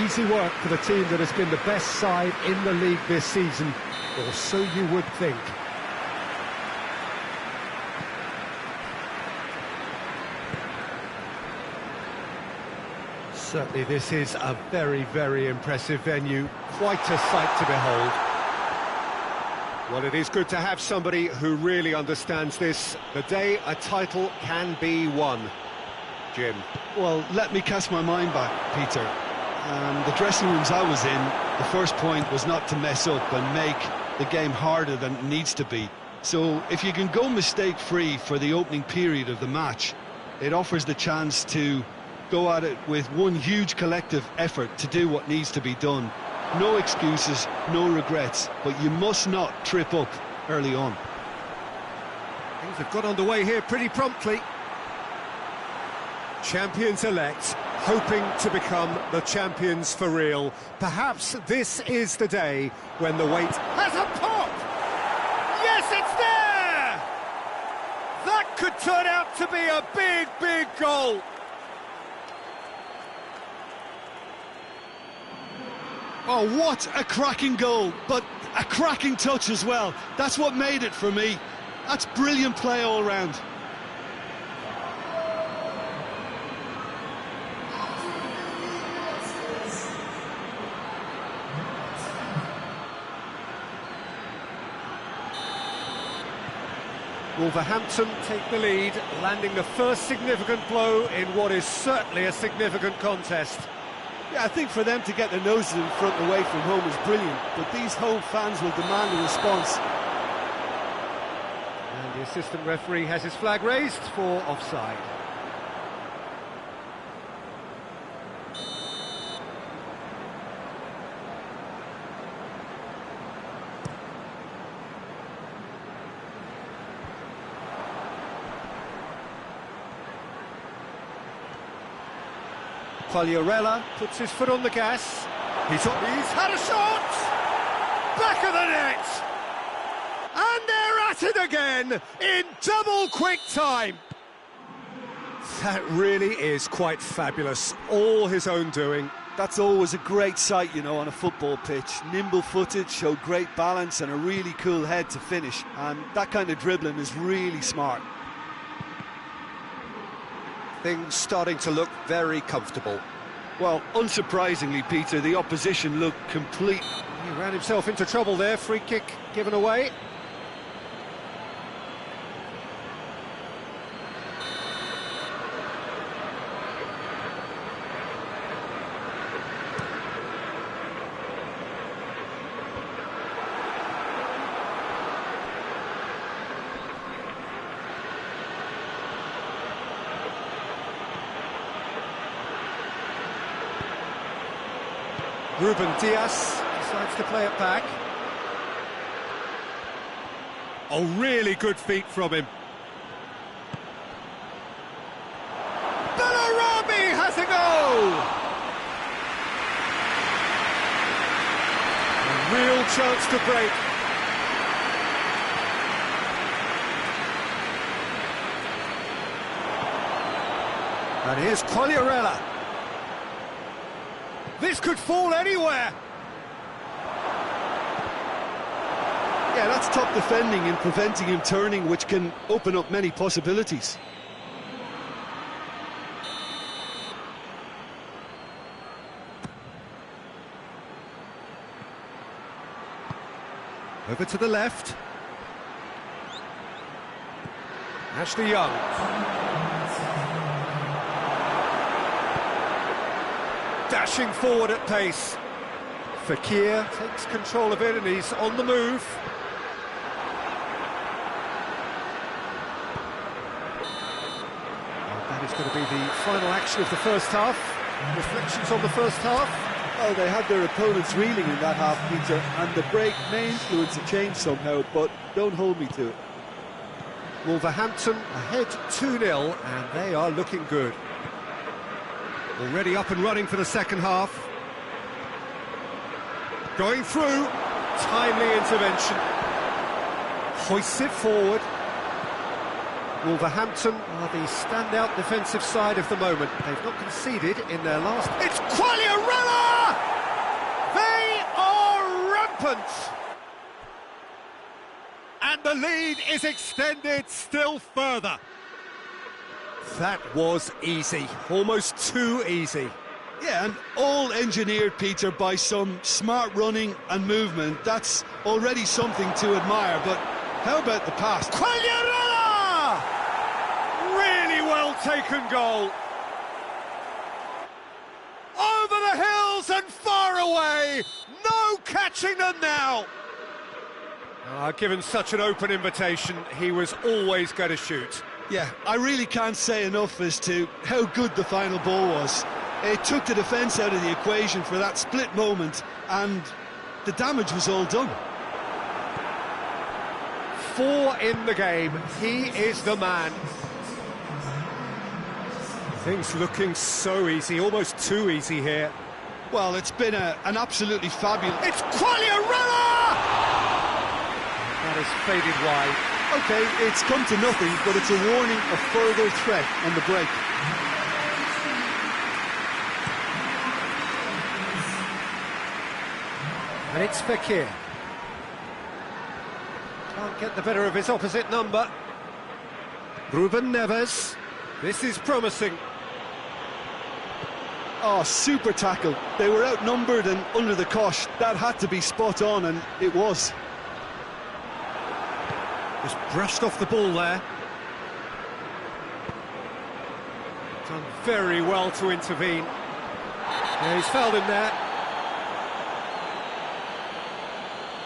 Easy work for the team that has been the best side in the league this season, or so you would think. Certainly this is a very, very impressive venue. Quite a sight to behold. Well, it is good to have somebody who really understands this. The day a title can be won. Jim. Well, let me cast my mind back, Peter. The dressing rooms I was in, the first point was not to mess up and make the game harder than it needs to be. So if you can go mistake-free for the opening period of the match, it offers the chance to go at it with one huge collective effort to do what needs to be done. No excuses, no regrets, but you must not trip up early on. Things have got underway here pretty promptly. Champions-elect, hoping to become the champions for real. Perhaps this is the day when the wait has a pop! Yes, it's there! That could turn out to be a big, big goal. Oh, what a cracking goal, but a cracking touch as well. That's what made it for me. That's brilliant play all round. Wolverhampton take the lead, landing the first significant blow in what is certainly a significant contest. Yeah, I think for them to get their noses in front away from home is brilliant, but these home fans will demand a response. And the assistant referee has his flag raised for offside. Quagliarella puts his foot on the gas. He's had a shot! Back of the net! And they're at it again in double quick time. That really is quite fabulous. All his own doing. That's always a great sight, you know, on a football pitch. Nimble-footed, showed great balance and a really cool head to finish. And that kind of dribbling is really smart. Things starting to look very comfortable. Well, unsurprisingly, Peter, the opposition looked complete. He ran himself into trouble there, free kick given away. Ruben Dias decides to play it back. Oh, really good feet from him. Bellarabi has a go! A real chance to break. And here's Quagliarella. This could fall anywhere. Yeah, that's top defending and preventing him turning, which can open up many possibilities. Over to the left. Ashley Young. Dashing forward at pace. Fekir takes control of it and he's on the move. And that is going to be the final action of the first half. Reflections on the first half. Well, they had their opponents reeling in that half, Peter, and the break may influence a change somehow, but don't hold me to it. Wolverhampton ahead 2-0, and they are looking good. Already up and running for the second half. Going through, timely intervention. Hoists it forward. Wolverhampton are the standout defensive side of the moment. They've not conceded in their last... It's Quagliarella! They are rampant! And the lead is extended still further. That was easy, almost too easy. Yeah, and all engineered, Peter, by some smart running and movement. That's already something to admire, but how about the pass? Quagliarella! Really well taken goal. Over the hills and far away. No catching them now. Given such an open invitation, he was always going to shoot. Yeah, I really can't say enough as to how good the final ball was. It took the defence out of the equation for that split moment, and the damage was all done. 4 in the game. He is the man. Things looking so easy, almost too easy here. Well, it's been an absolutely fabulous... It's Quagliarella! That has faded wide. OK, it's come to nothing, but it's a warning of further threat on the break. And it's Fekir. Can't get the better of his opposite number. Ruben Neves. This is promising. Oh, super tackle. They were outnumbered and under the cosh. That had to be spot on, and it was. Just brushed off the ball there. Done very well to intervene. Yeah, he's fouled him there.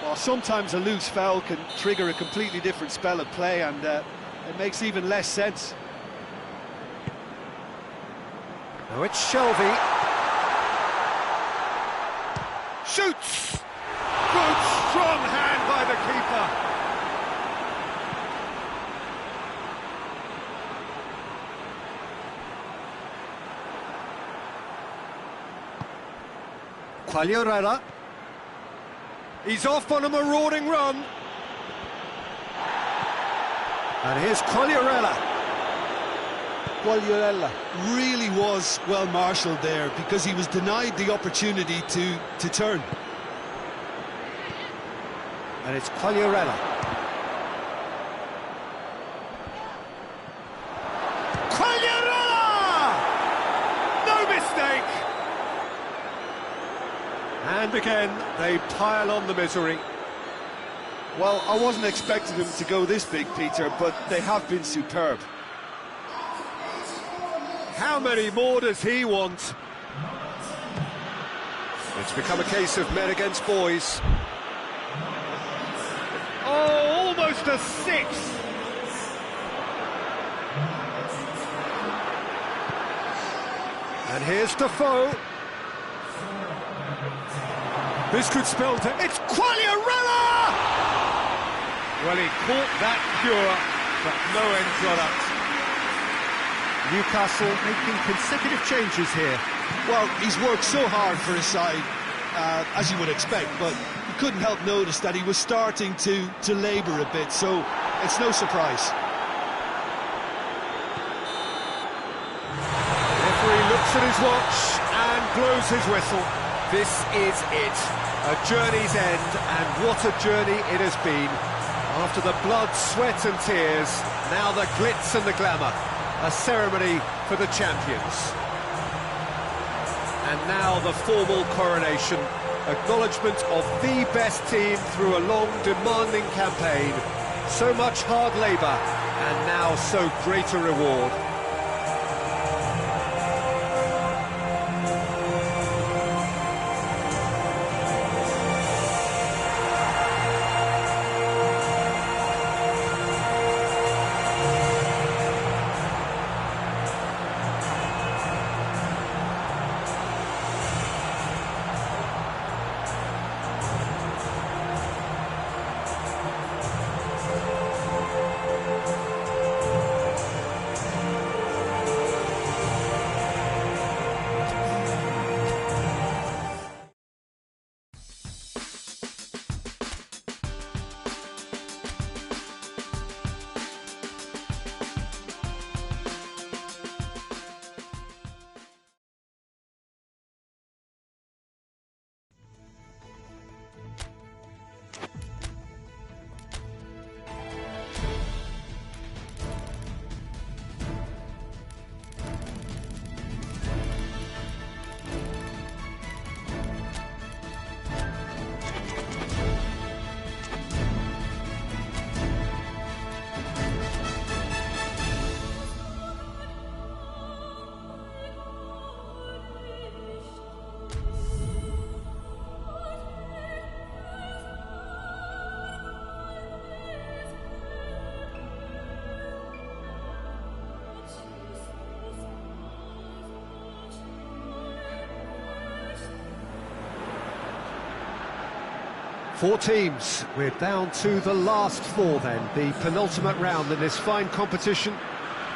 Well, sometimes a loose foul can trigger a completely different spell of play, and it makes even less sense. Now it's Shelby. Shoots! Good, strong hand by the keeper. Quagliarella. He's off on a marauding run. And here's Quagliarella. Quagliarella really was well marshalled there because he was denied the opportunity to turn. And it's Quagliarella. Quagliarella! No mistake! And again, they pile on the misery. Well, I wasn't expecting them to go this big, Peter, but they have been superb. How many more does he want? It's become a case of men against boys. Oh, almost a 6. And here's Defoe. This could spell... It's Quagliarella! Well, he caught that cure, but no end product. Newcastle making consecutive changes here. Well, he's worked so hard for his side, as you would expect, but you couldn't help notice that he was starting to labour a bit, so it's no surprise. The referee looks at his watch and blows his whistle. This is it, a journey's end, and what a journey it has been. After the blood, sweat and tears, now the glitz and the glamour. A ceremony for the champions. And now the formal coronation. Acknowledgement of the best team through a long, demanding campaign. So much hard labour, and now so great a reward. Four teams. We're down to the last four then, the penultimate round in this fine competition.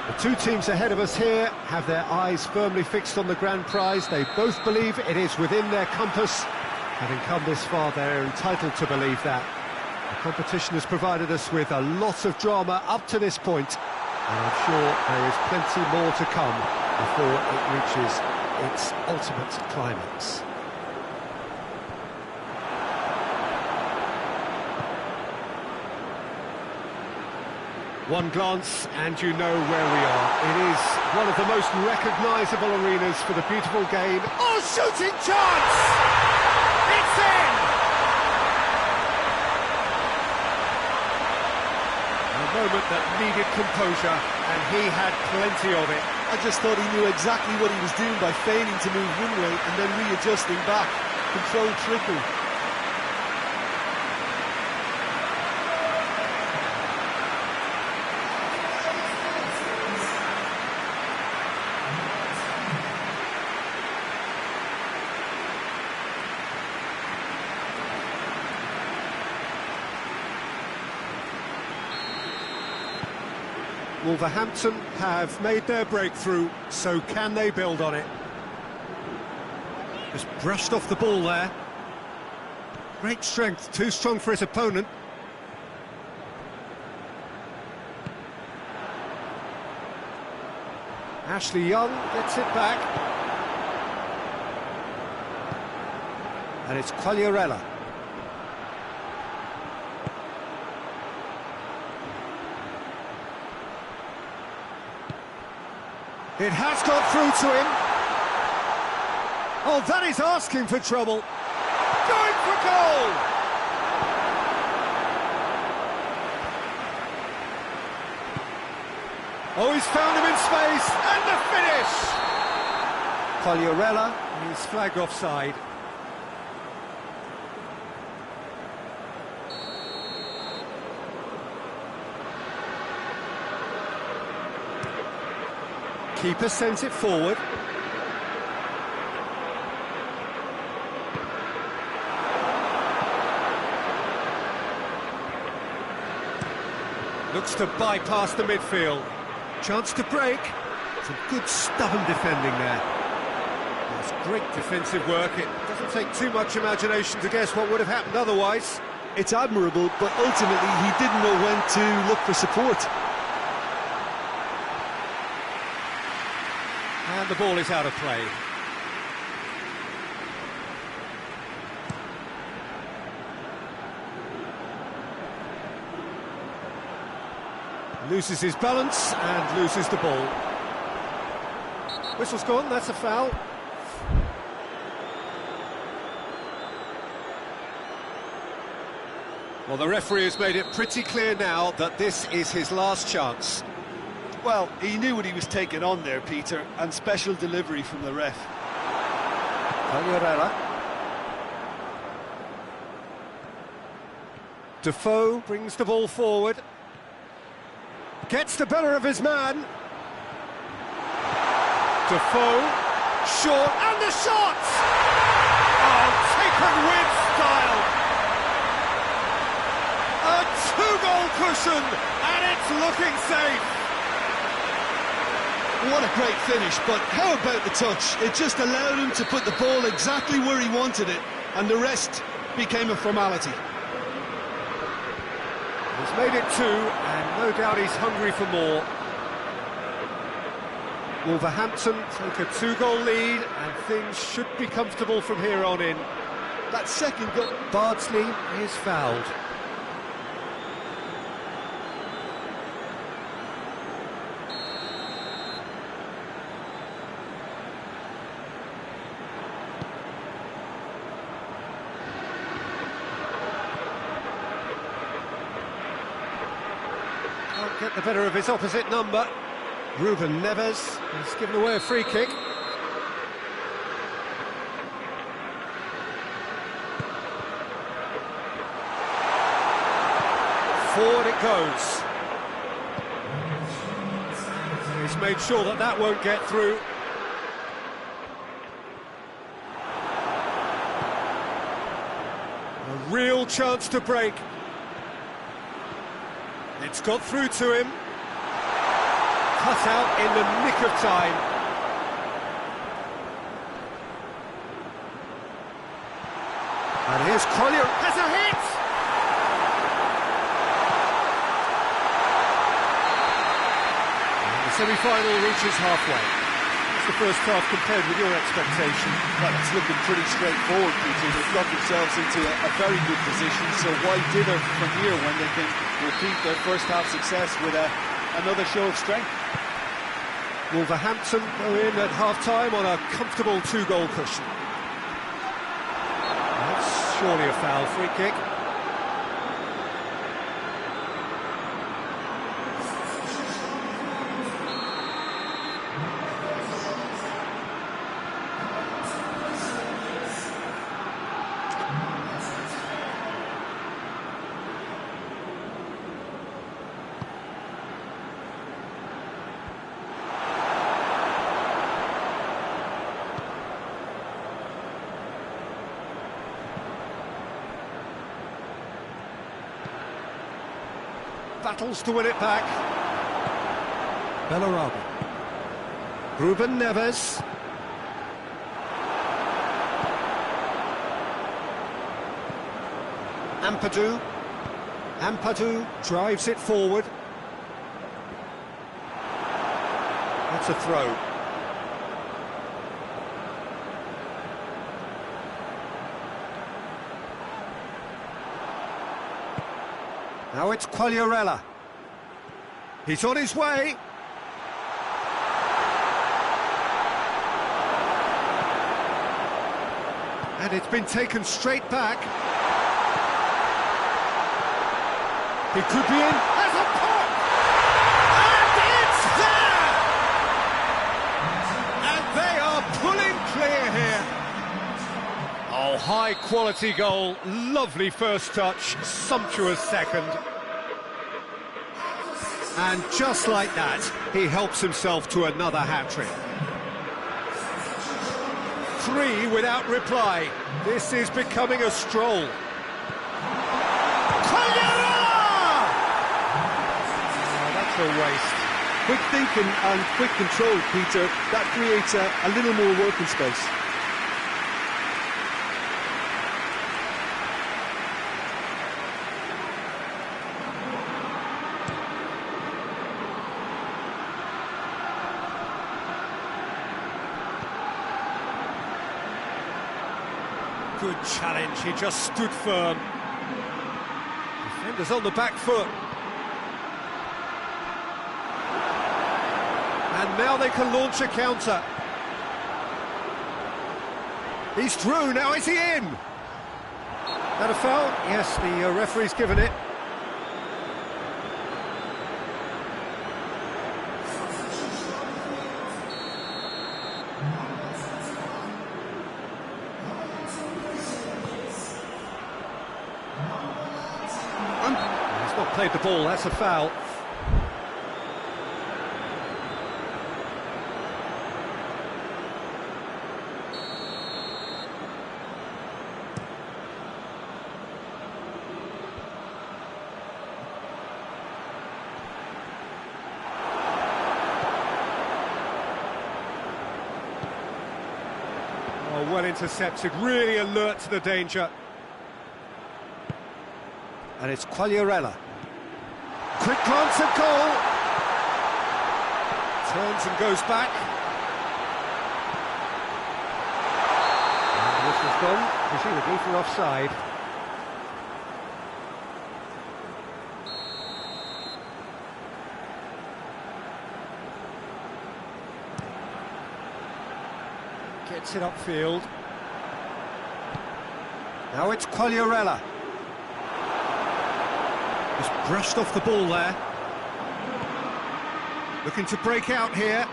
The two teams ahead of us here have their eyes firmly fixed on the grand prize. They both believe it is within their compass. Having come this far, they're entitled to believe that. The competition has provided us with a lot of drama up to this point, and I'm sure there is plenty more to come before it reaches its ultimate climax. One glance and you know where we are. It is one of the most recognisable arenas for the beautiful game. Oh, shooting chance! It's in! A moment that needed composure, and he had plenty of it. I just thought he knew exactly what he was doing by feigning to move one way and then readjusting back. Controlled trickle. Wolverhampton have made their breakthrough, so can they build on it? Just brushed off the ball there. Great strength, too strong for his opponent. Ashley Young gets it back. And it's Quagliarella. It has got through to him. Oh, that is asking for trouble. Going for goal! Oh, he's found him in space, and the finish! Quagliarella is flagged offside. Keeper sends it forward. Looks to bypass the midfield. Chance to break. Some good stubborn defending there. That's great defensive work. It doesn't take too much imagination to guess what would have happened otherwise. It's admirable, but ultimately he didn't know when to look for support. And the ball is out of play. Loses his balance and loses the ball. Whistle's gone, that's a foul. Well, the referee has made it pretty clear now that this is his last chance. Well, he knew what he was taking on there, Peter, and special delivery from the ref. Quagliarella. Defoe brings the ball forward. Gets the better of his man. Defoe, short, and the shot! Oh, taken with style! A two-goal cushion, and it's looking safe! What a great finish, but how about the touch? It just allowed him to put the ball exactly where he wanted it, and the rest became a formality. He's made it two, and no doubt he's hungry for more. Wolverhampton take a two-goal lead, and things should be comfortable from here on in. That second goal... Bardsley is fouled. Can't get the better of his opposite number. Ruben Neves has given away a free kick. Forward it goes. He's made sure that that won't get through. A real real chance to break. It's got through to him. Cut out in the nick of time. And here's Collier, has a hit! And the semi-final reaches halfway. What's the first half compared with your expectation? Well, it's looking pretty straightforward, Peter. They've got themselves into a very good position, so why dither from here when they can repeat their first half success with another show of strength? Wolverhampton go in at half-time on a comfortable 2-goal cushion. That's surely a foul, free kick. Battles to win it back. Bellaraba. Ruben Neves. Ampadu. Ampadu drives it forward. That's a throw. Now it's Quagliarella. He's on his way. And it's been taken straight back. He could be in. Has a pop! And it's there! And they are pulling clear here. Oh, high-quality goal, lovely first touch, sumptuous second. And just like that, he helps himself to another hat-trick. 3 without reply. This is becoming a stroll. Quagliarella! Oh, that's a waste. Quick thinking and quick control, Peter. That creates a little more working space. Good challenge, he just stood firm. Defenders on the back foot. And now they can launch a counter. He's through, now is he in? That a foul? Yes, the referee's given it. He's not played the ball, that's a foul. Oh, well intercepted, really alert to the danger. And it's Quagliarella. Quick glance at goal. Turns and goes back. And this has gone, presumably for offside. Gets it upfield. Now it's Quagliarella. Just brushed off the ball there. Looking to break out here.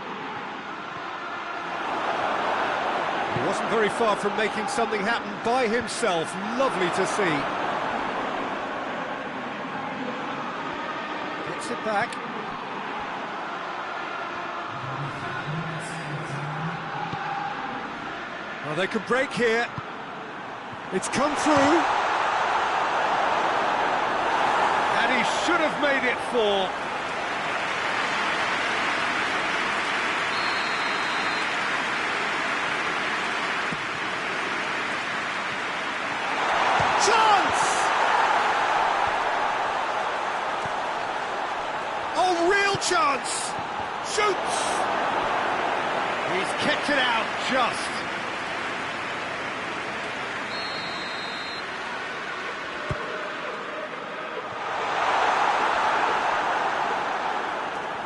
He wasn't very far from making something happen by himself. Lovely to see. Gets it back. Well, they could break here. It's come through. should have made it 4. Chance! Oh, real chance! Shoots! He's kept it out just.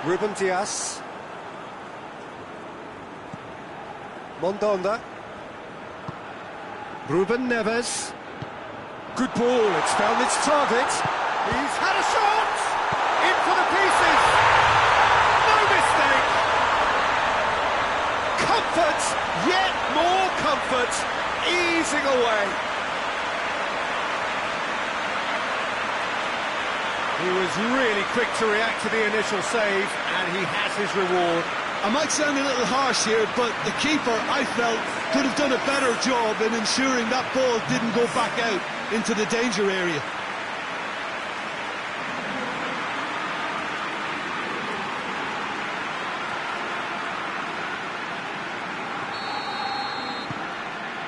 Ruben Dias. Mondonda. Ruben Neves. Good ball, it's found its target. He's had a shot! In for the pieces! No mistake! Comfort, yet more comfort, easing away. He was really quick to react to the initial save, and he has his reward. I might sound a little harsh here, but the keeper, I felt, could have done a better job in ensuring that ball didn't go back out into the danger area.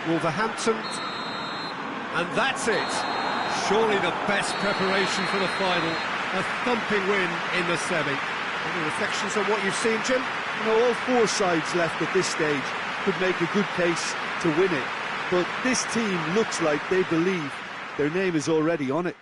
Wolverhampton, and that's it. Surely the best preparation for the final. A thumping win in the semi. Any reflections on what you've seen, Jim? You know, all 4 sides left at this stage could make a good case to win it, but this team looks like they believe their name is already on it.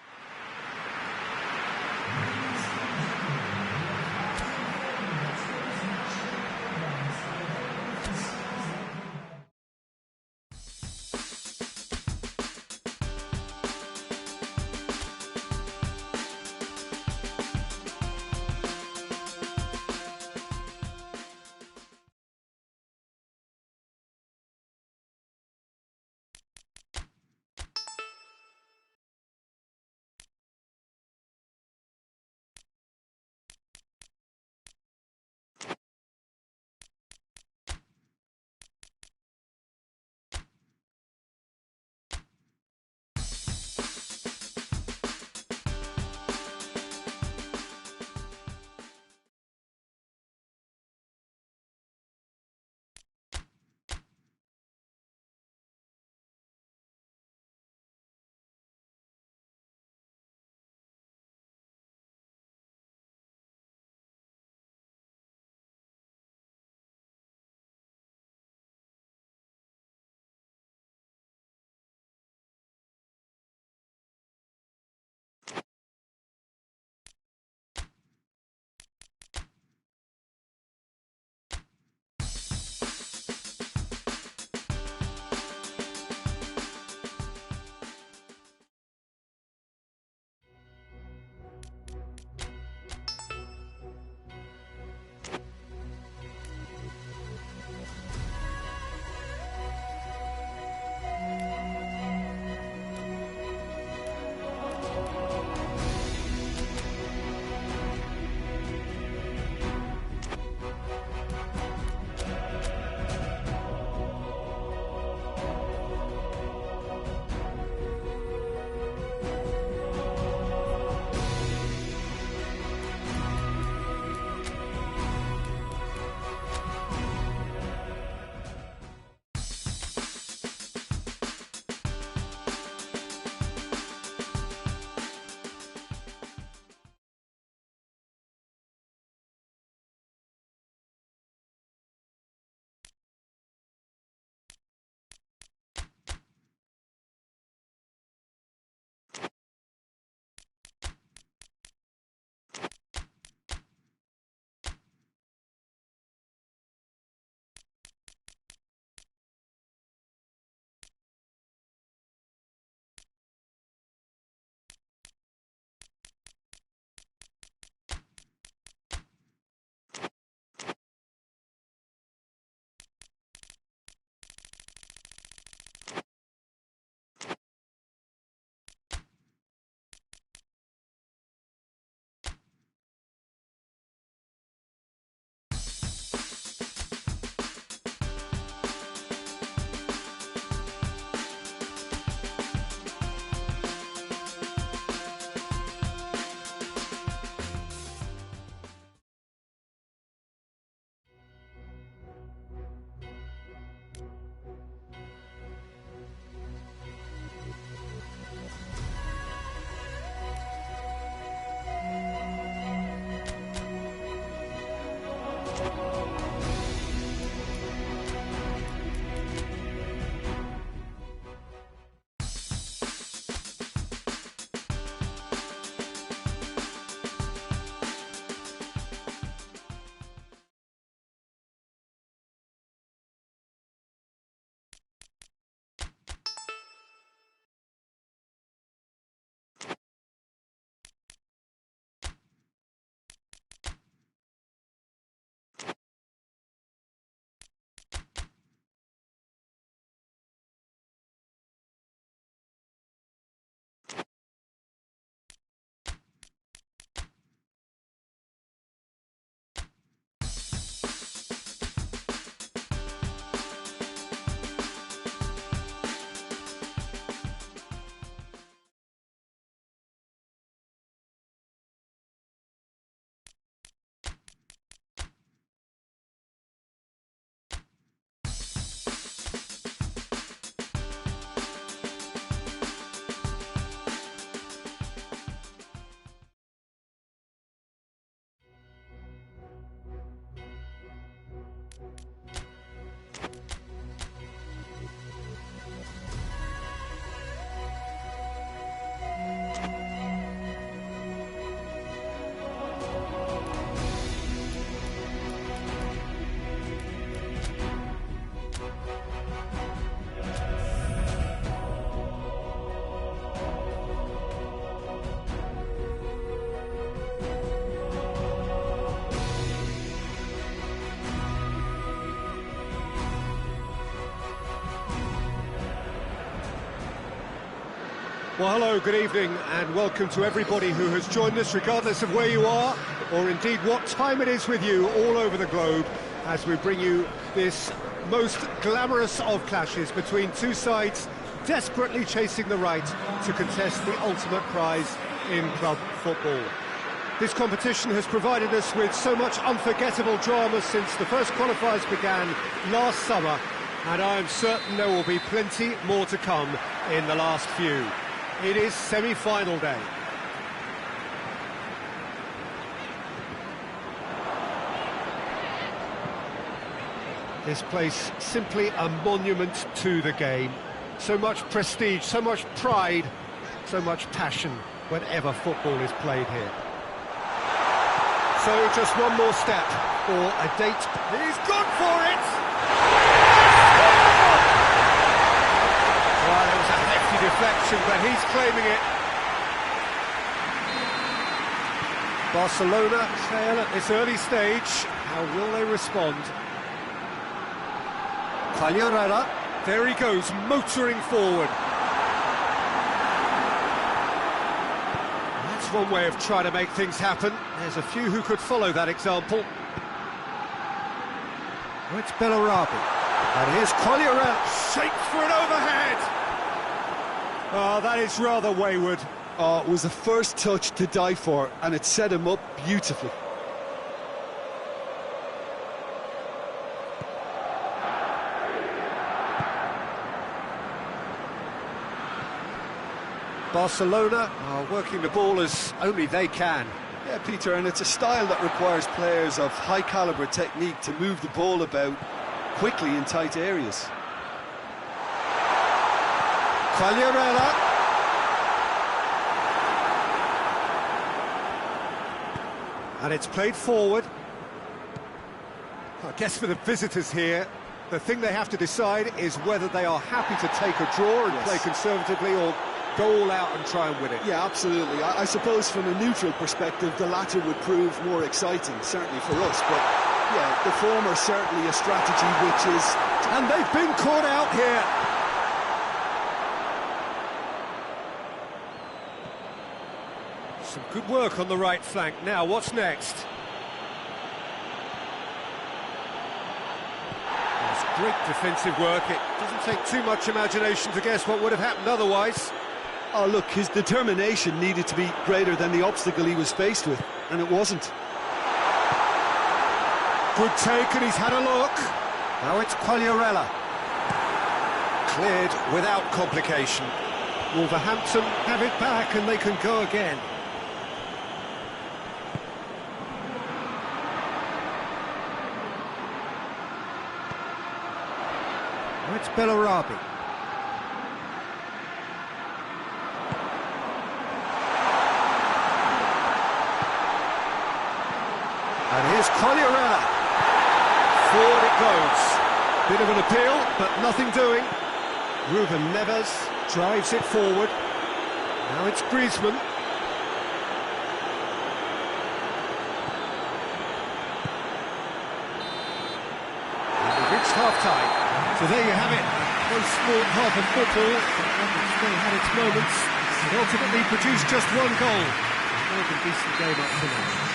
Well, hello, good evening, and welcome to everybody who has joined us, regardless of where you are, or indeed what time it is with you all over the globe, as we bring you this most glamorous of clashes between two sides desperately chasing the right to contest the ultimate prize in club football. This competition has provided us with so much unforgettable drama since the first qualifiers began last summer, and I am certain there will be plenty more to come in the last few. It is semi-final day. This place simply a monument to the game. So much prestige, so much pride, so much passion whenever football is played here. So just one more step for a date. He's gone for it! Well, it was a hefty deflection, but he's claiming it. Barcelona trail at this early stage. How will they respond? Quagliarella, there he goes, motoring forward. That's one way of trying to make things happen. There's a few who could follow that example. Oh, it's Bellarabi. And here's Quagliarella, shaped for an overhead. Oh, that is rather wayward. Oh, it was the first touch to die for, and it set him up beautifully. Barcelona are working the ball as only they can. Yeah, Peter, and it's a style that requires players of high-caliber technique to move the ball about quickly in tight areas. Quagliarella. And it's played forward. I guess for the visitors here, the thing they have to decide is whether they are happy to take a draw and play conservatively or go all out and try and win it. Yeah, absolutely. I suppose from a neutral perspective, the latter would prove more exciting, certainly for us. But, yeah, the former certainly a strategy which is... And they've been caught out here. Some good work on the right flank. Now, what's next? That's great defensive work. It doesn't take too much imagination to guess what would have happened otherwise. Oh, look, his determination needed to be greater than the obstacle he was faced with, and it wasn't. Good take, and he's had a look. Now it's Quagliarella. Cleared without complication. Wolverhampton have it back, and they can go again. Now it's Bellarabi. And here's Quagliarella. Forward it goes. Bit of an appeal, but nothing doing. Ruben Neves drives it forward. Now it's Griezmann. And we've reached half-time. So there you have it. No sport half of football, but one still had its moments. It ultimately produced just one goal. More than decent game up to now.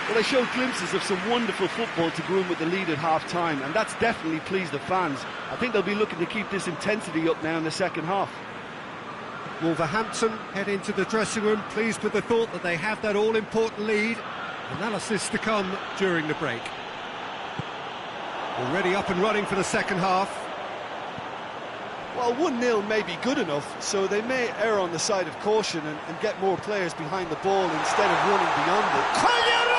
Well, they showed glimpses of some wonderful football to groom with the lead at half-time, and that's definitely pleased the fans. I think they'll be looking to keep this intensity up now in the second half. Wolverhampton head into the dressing room, pleased with the thought that they have that all-important lead. Analysis to come during the break. Already up and running for the second half. Well, 1-0 may be good enough, so they may err on the side of caution and get more players behind the ball instead of running beyond it. Quagliarella!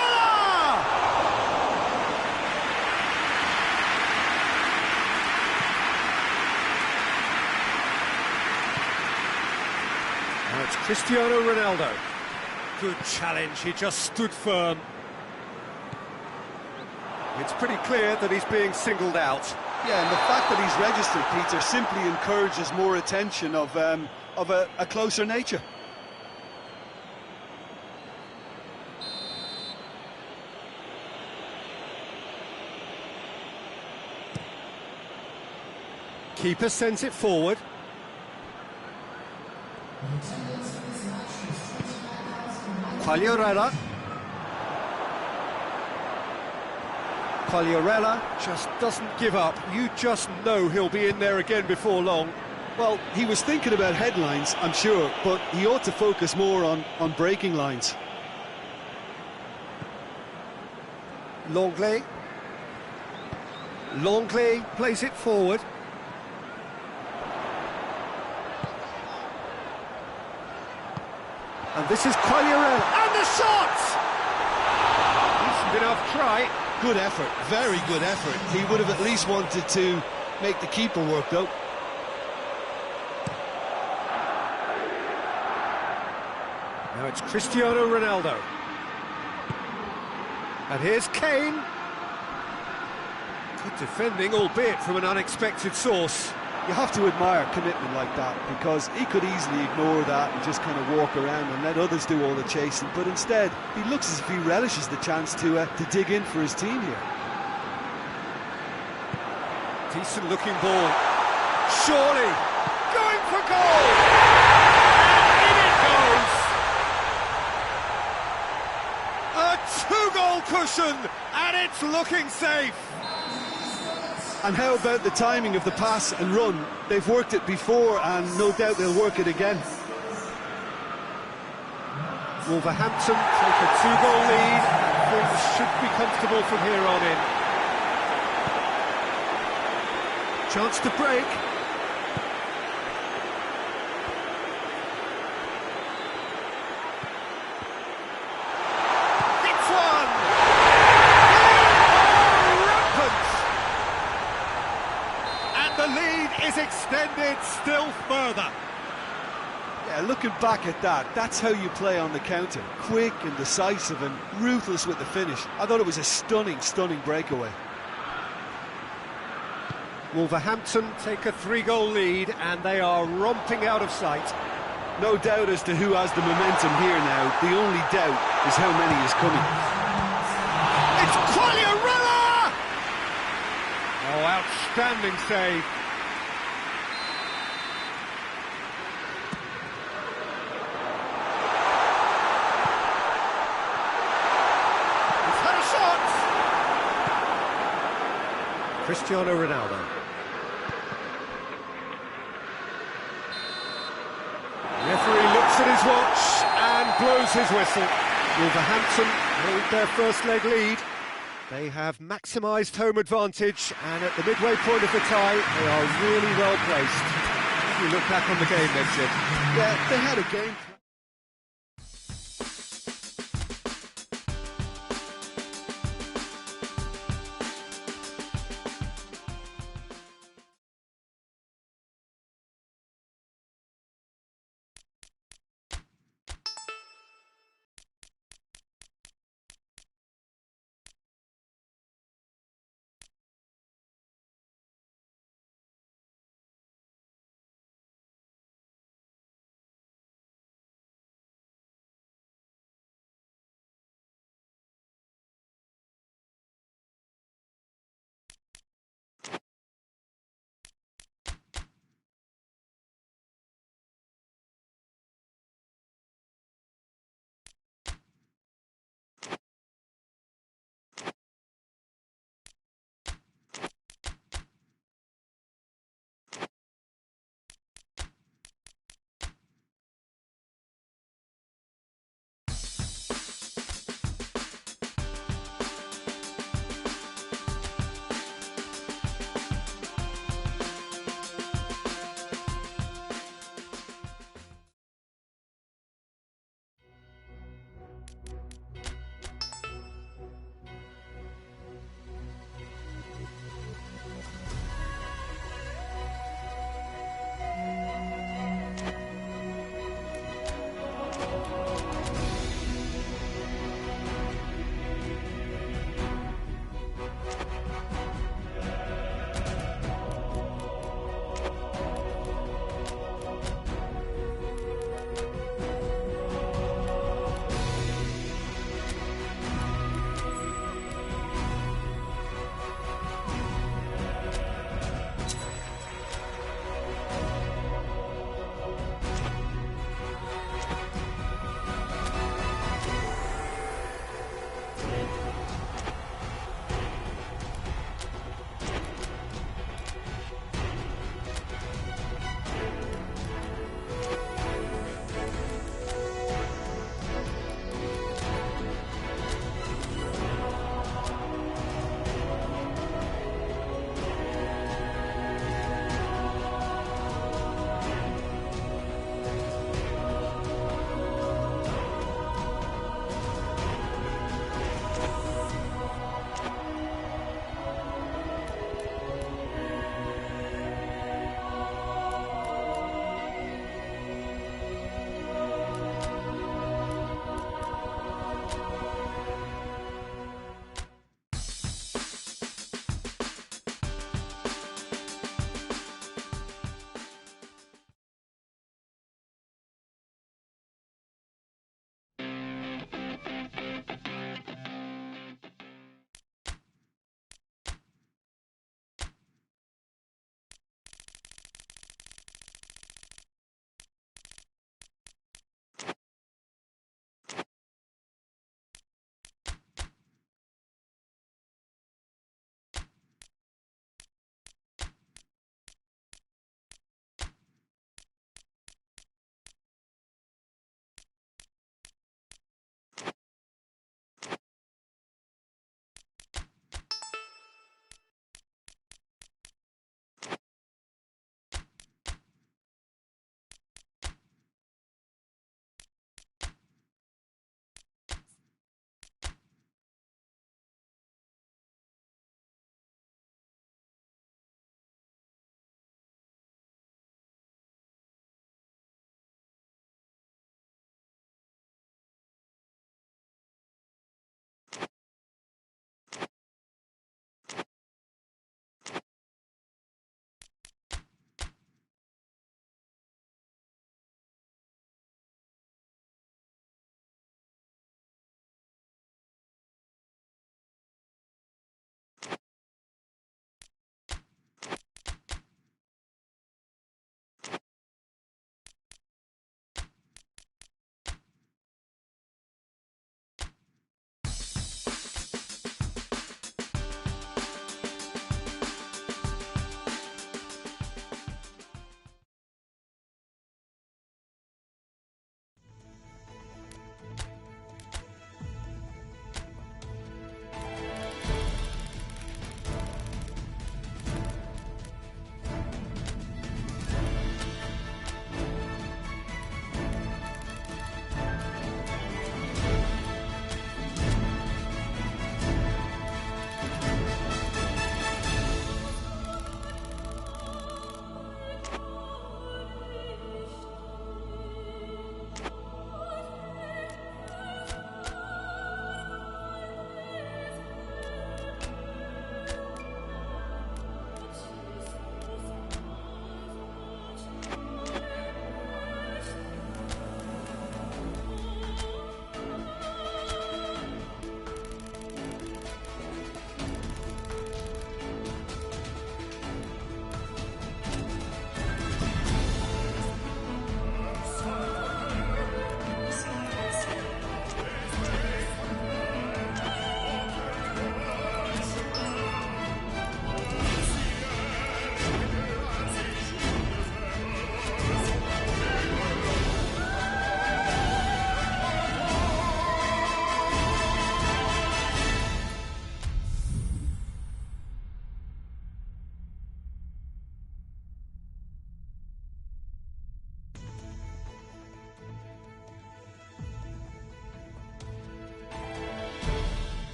Now it's Cristiano Ronaldo. Good challenge, he just stood firm. It's pretty clear that he's being singled out. Yeah, and the fact that he's registered, Peter, simply encourages more attention of a closer nature. Keeper sends it forward. Quagliarella. Quagliarella just doesn't give up. You just know he'll be in there again before long. Well, he was thinking about headlines, I'm sure, but he ought to focus more on breaking lines. Longley. Longley plays it forward. And this is Quagliarella. And the shot! Decent enough try. Good effort, very good effort. He would have at least wanted to make the keeper work, though. Now it's Cristiano Ronaldo. And here's Kane. Good defending, albeit from an unexpected source. You have to admire commitment like that, because he could easily ignore that and just kind of walk around and let others do all the chasing, but instead he looks as if he relishes the chance to dig in for his team here. Decent looking ball. Surely going for goal! And in it goes! A two-goal cushion, and it's looking safe. And how about the timing of the pass and run? They've worked it before, and no doubt they'll work it again. Wolverhampton take a two-goal lead. Things should be comfortable from here on in. Chance to break. It's one! Rampant! And the lead is extended still further. Yeah, looking back at that, that's how you play on the counter. Quick and decisive and ruthless with the finish. I thought it was a stunning, stunning breakaway. Wolverhampton take a three-goal lead, and they are romping out of sight. No doubt as to who has the momentum here now. The only doubt is how many is coming. It's Quagliarella! Oh, outstanding save. He's had a shot! Cristiano Ronaldo. Referee looks at his watch and blows his whistle. Wolverhampton hold their first leg lead. They have maximised home advantage, and at the midway point of the tie, they are really well placed. You look back on the game then, Jim. Yeah, they had a game.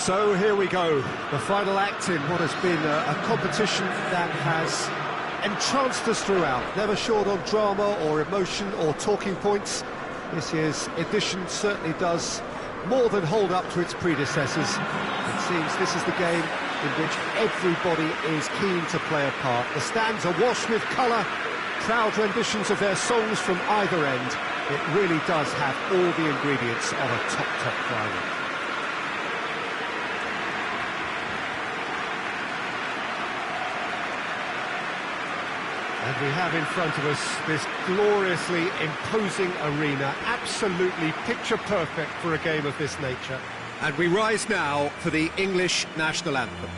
So here we go, the final act in what has been a competition that has entranced us throughout, never short on drama or emotion or talking points. This year's edition certainly does more than hold up to its predecessors. It seems this is the game in which everybody is keen to play a part. The stands are washed with colour, proud renditions of their songs from either end. It really does have all the ingredients of a top final. And we have in front of us this gloriously imposing arena, absolutely picture-perfect for a game of this nature. And we rise now for the English national anthem.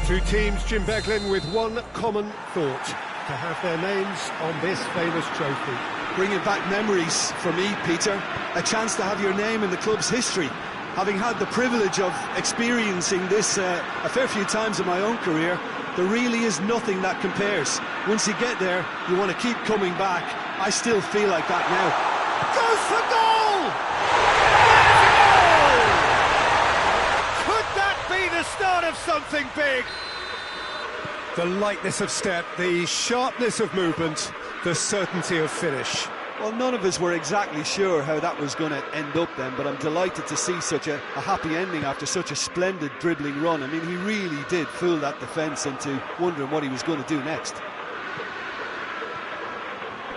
Two teams, Jim Beglin, with one common thought: to have their names on this famous trophy. Bringing back memories for me, Peter. A chance to have your name in the club's history. Having had the privilege of experiencing this a fair few times in my own career, there really is nothing that compares. Once you get there, you want to keep coming back. I still feel like that now. Goes for goal! Could that be the start of something big? The lightness of step, the sharpness of movement, the certainty of finish. Well, none of us were exactly sure how that was going to end up then, but I'm delighted to see such a happy ending after such a splendid dribbling run. I mean, he really did fool that defence into wondering what he was going to do next.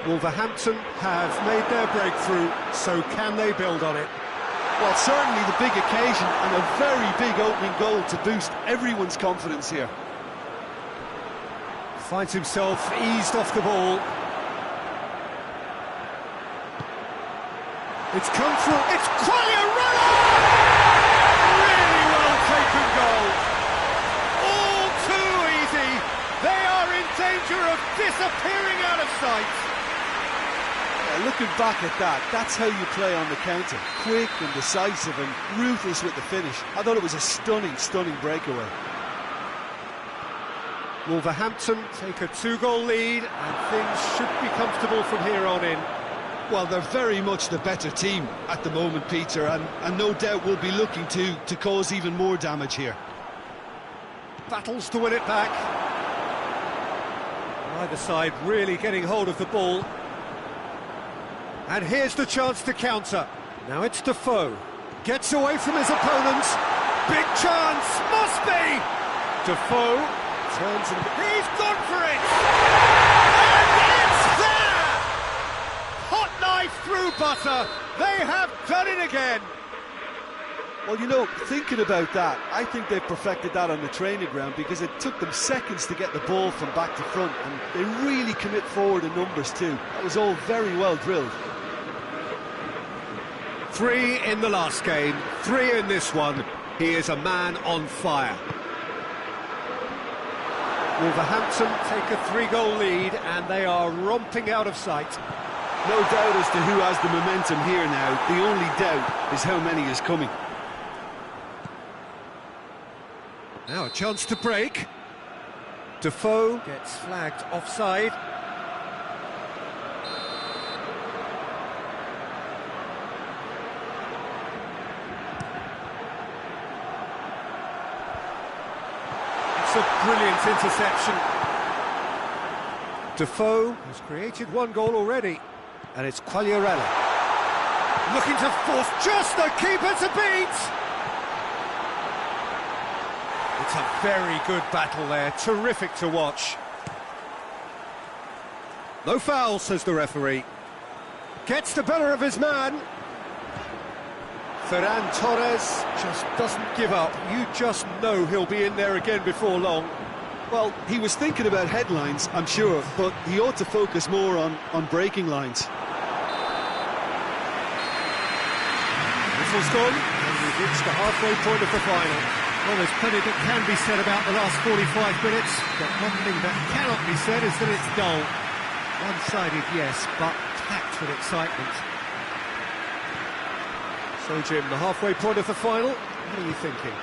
Wolverhampton have made their breakthrough, so can they build on it? Well, certainly the big occasion and a very big opening goal to boost everyone's confidence here. Finds himself eased off the ball. It's come through, it's Quagliarella! Really well taken goal. All too easy. They are in danger of disappearing out of sight. Yeah, looking back at that, that's how you play on the counter. Quick and decisive and ruthless with the finish. I thought it was a stunning, stunning breakaway. Wolverhampton take a 2-goal lead and things should be comfortable from here on in. Well, they're very much the better team at the moment, Peter, and no doubt will be looking to cause even more damage here. Battles to win it back. Either side really getting hold of the ball. And here's the chance to counter. Now it's Defoe. Gets away from his opponent. Big chance, must be! Defoe turns and he's gone for it! And it's there! Hot knife through butter. They have done it again. Well, you know, thinking about that, I think they perfected that on the training ground because it took them seconds to get the ball from back to front, and they really commit forward in numbers too. That was all very well drilled. 3 in the last game, 3 in this one. He is a man on fire. Wolverhampton take a 3-goal lead and they are romping out of sight. No doubt as to who has the momentum here now. The only doubt is how many is coming. Now a chance to break. Defoe gets flagged offside. It's a brilliant interception. Defoe has created 1 goal already, and it's Quagliarella. Looking to force just the keeper to beat! It's a very good battle there, terrific to watch. No foul, says the referee. Gets the better of his man. Ferran Torres just doesn't give up. You just know he'll be in there again before long. Well, he was thinking about headlines, I'm sure, but he ought to focus more on breaking lines. Whistle's gone, and we've reached the halfway point of the final. Well, there's plenty that can be said about the last 45 minutes, but one thing that cannot be said is that it's dull. One-sided, yes, but packed with excitement. So, Jim, the halfway point of the final, what are you thinking?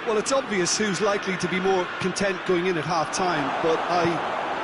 Well, it's obvious who's likely to be more content going in at half-time, but I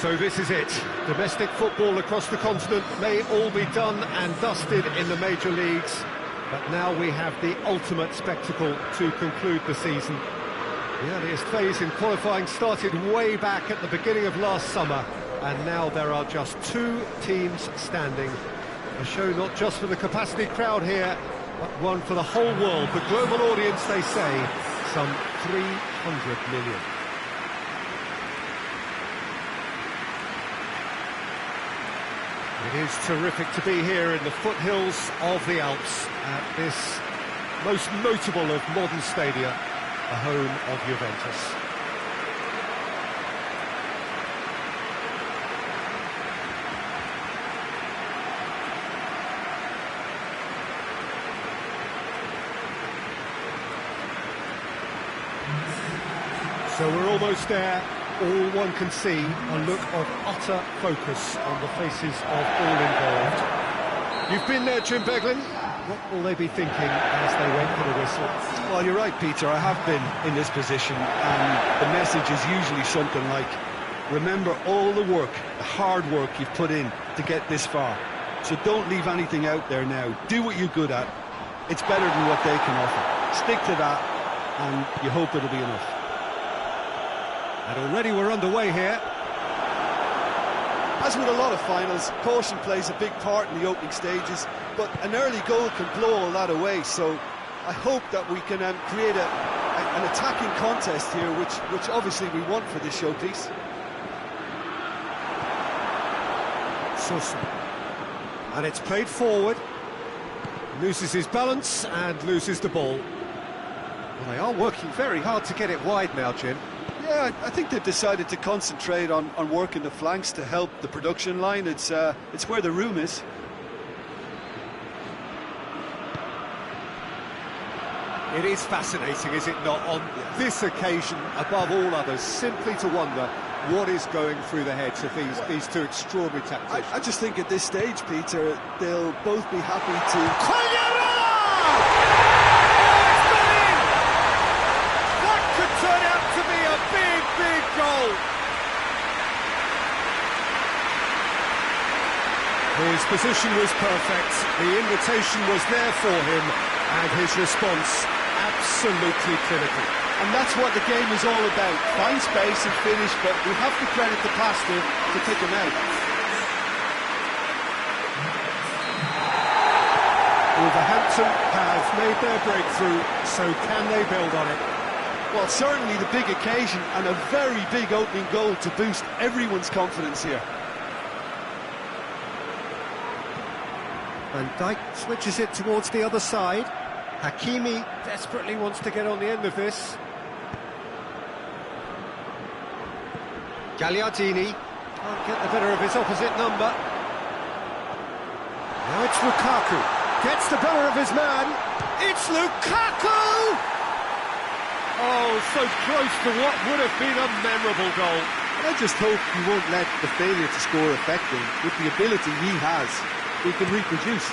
So this is it. Domestic football across the continent may all be done and dusted in the major leagues, but now we have the ultimate spectacle to conclude the season. The earliest phase in qualifying started way back at the beginning of last summer, and now there are just 2 teams standing. A show not just for the capacity crowd here, but one for the whole world. The global audience, they say, some 300 million. It is terrific to be here in the foothills of the Alps at this most notable of modern stadia, the home of Juventus. So we're almost there. All one can see, a look of utter focus on the faces of all involved. You've been there, Jim Beglin. What will they be thinking as they wait for the whistle? Well, you're right, Peter. I have been in this position, and the message is usually something like, remember all the work, the hard work you've put in to get this far. So don't leave anything out there now. Do what you're good at. It's better than what they can offer. Stick to that, and you hope it'll be enough. And already we're underway here. As with a lot of finals, caution plays a big part in the opening stages, but an early goal can blow all that away, so I hope that we can create an attacking contest here, which obviously we want for this showpiece. Sosa. And it's played forward. Loses his balance and loses the ball. Well, they are working very hard to get it wide now, Jim. Yeah, I think they've decided to concentrate on working the flanks to help the production line. It's where the room is. It is fascinating, is it not, on this occasion, above all others, simply to wonder what is going through the heads of these two extraordinary tactics. I just think at this stage, Peter, they'll both be happy to... That could turn out to be a big goal. His position was perfect, the invitation was there for him, and his response absolutely clinical. And that's what the game is all about. Find space and finish, but we have to credit the passer to pick him out. Wolverhampton have made their breakthrough, so can they build on it? Well, certainly the big occasion and a very big opening goal to boost everyone's confidence here. Van Dijk switches it towards the other side. Hakimi desperately wants to get on the end of this. Gagliardini can't get the better of his opposite number. Now it's Lukaku. Gets the better of his man. It's Lukaku! Oh, so close to what would have been a memorable goal. I just hope he won't let the failure to score affect him. With the ability he has, he can reproduce.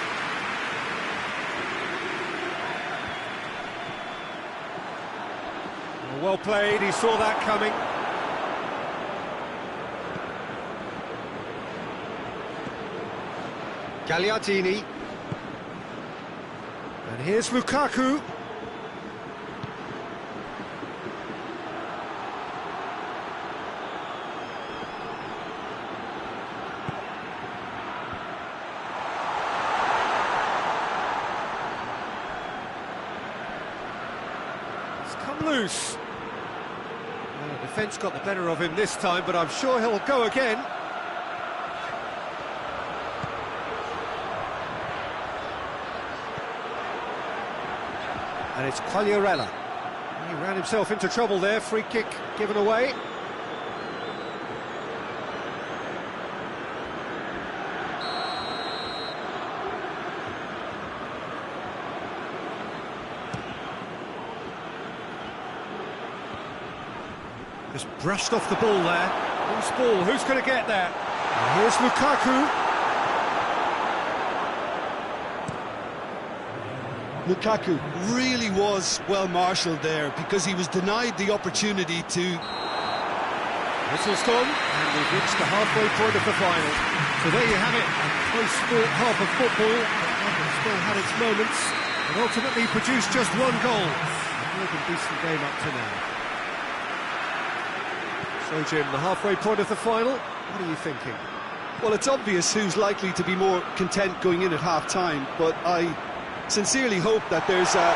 Well played, he saw that coming. Gagliardini. And here's Lukaku. It's come loose. Well, the defence got the better of him this time, but I'm sure he'll go again. And it's Quagliarella. He ran himself into trouble there, free kick given away. Just brushed off the ball there. Loose ball, who's going to get there? And here's Lukaku. Lukaku really was well marshalled there because he was denied the opportunity to Whistle's gone, and we've reached the halfway point of the final. So there you have it, a close-fought half of football, but still had its moments, and ultimately produced just one goal. A more than decent game up to now. So Jim, the halfway point of the final, what are you thinking? Well, it's obvious who's likely to be more content going in at half-time, but I sincerely hope that there's a...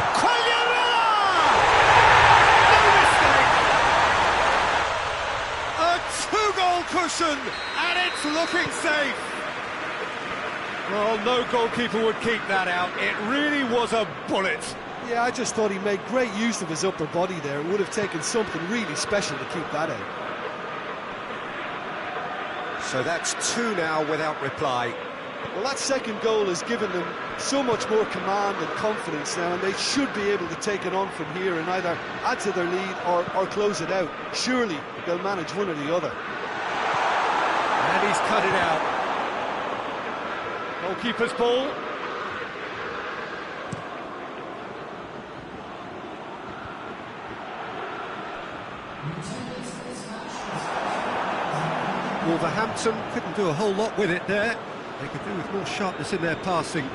Cushion, and it's looking safe. Well, no goalkeeper would keep that out. It really was a bullet. Yeah, I just thought he made great use of his upper body there. It would have taken something really special to keep that out. So that's 2 now without reply. Well, that second goal has given them so much more command and confidence now, and they should be able to take it on from here and either add to their lead or close it out. Surely they'll manage one or the other. And he's cut it out. Goalkeeper's ball. Wolverhampton couldn't do a whole lot with it there. They could do with more sharpness in their passing.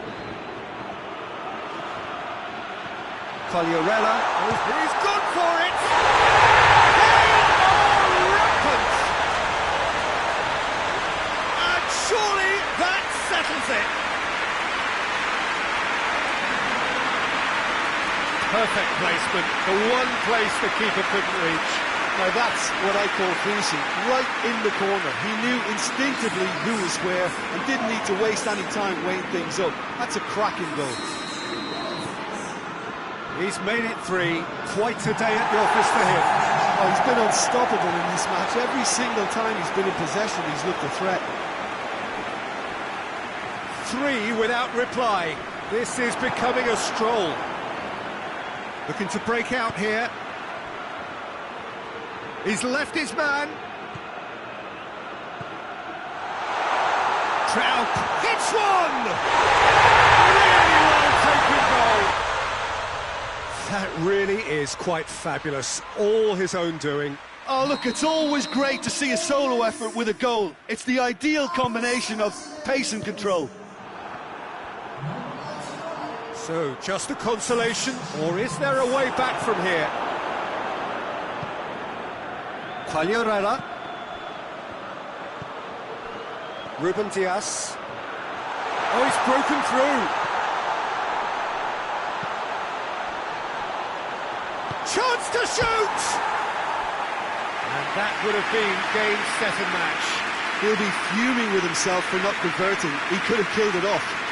Cogliarella. Oh, he's gone for it! They are rampant! And surely that settles it. Perfect placement, the one place the keeper couldn't reach. Now that's what I call finishing, right in the corner. He knew instinctively who was where and didn't need to waste any time weighing things up. That's a cracking goal. He's made it 3, quite a day at the office for him. Oh, he's been unstoppable in this match. Every single time he's been in possession, he's looked a threat. 3 without reply. This is becoming a stroll. Looking to break out here. He's left his man. Trout hits one! Really well taken goal. That really is quite fabulous. All his own doing. Oh, look, it's always great to see a solo effort with a goal. It's the ideal combination of pace and control. So, just a consolation, or is there a way back from here? Cogliarella. Ruben Diaz. Oh, he's broken through. Chance to shoot! And that would have been game, set and match. He'll be fuming with himself for not converting. He could have killed it off.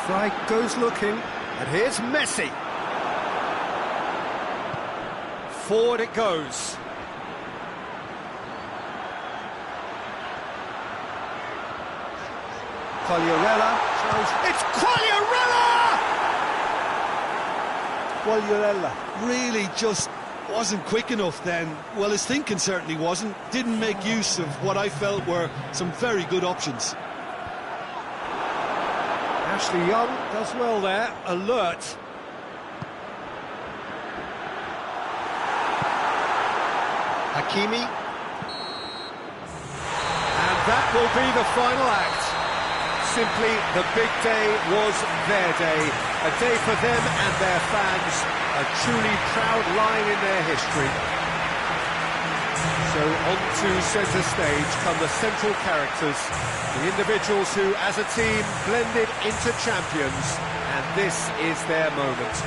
Frey goes looking, and here's Messi. Forward it goes. Cogliarella. It's Cogliarella! Cogliarella really just wasn't quick enough then. Well, his thinking certainly wasn't. Didn't make use of what I felt were some very good options. Ashley Young does well there, alert. Hakimi. And that will be the final act. Simply, the big day was their day. A day for them and their fans. A truly proud line in their history. So on to centre stage come the central characters, the individuals who, as a team, blended into champions, and this is their moment.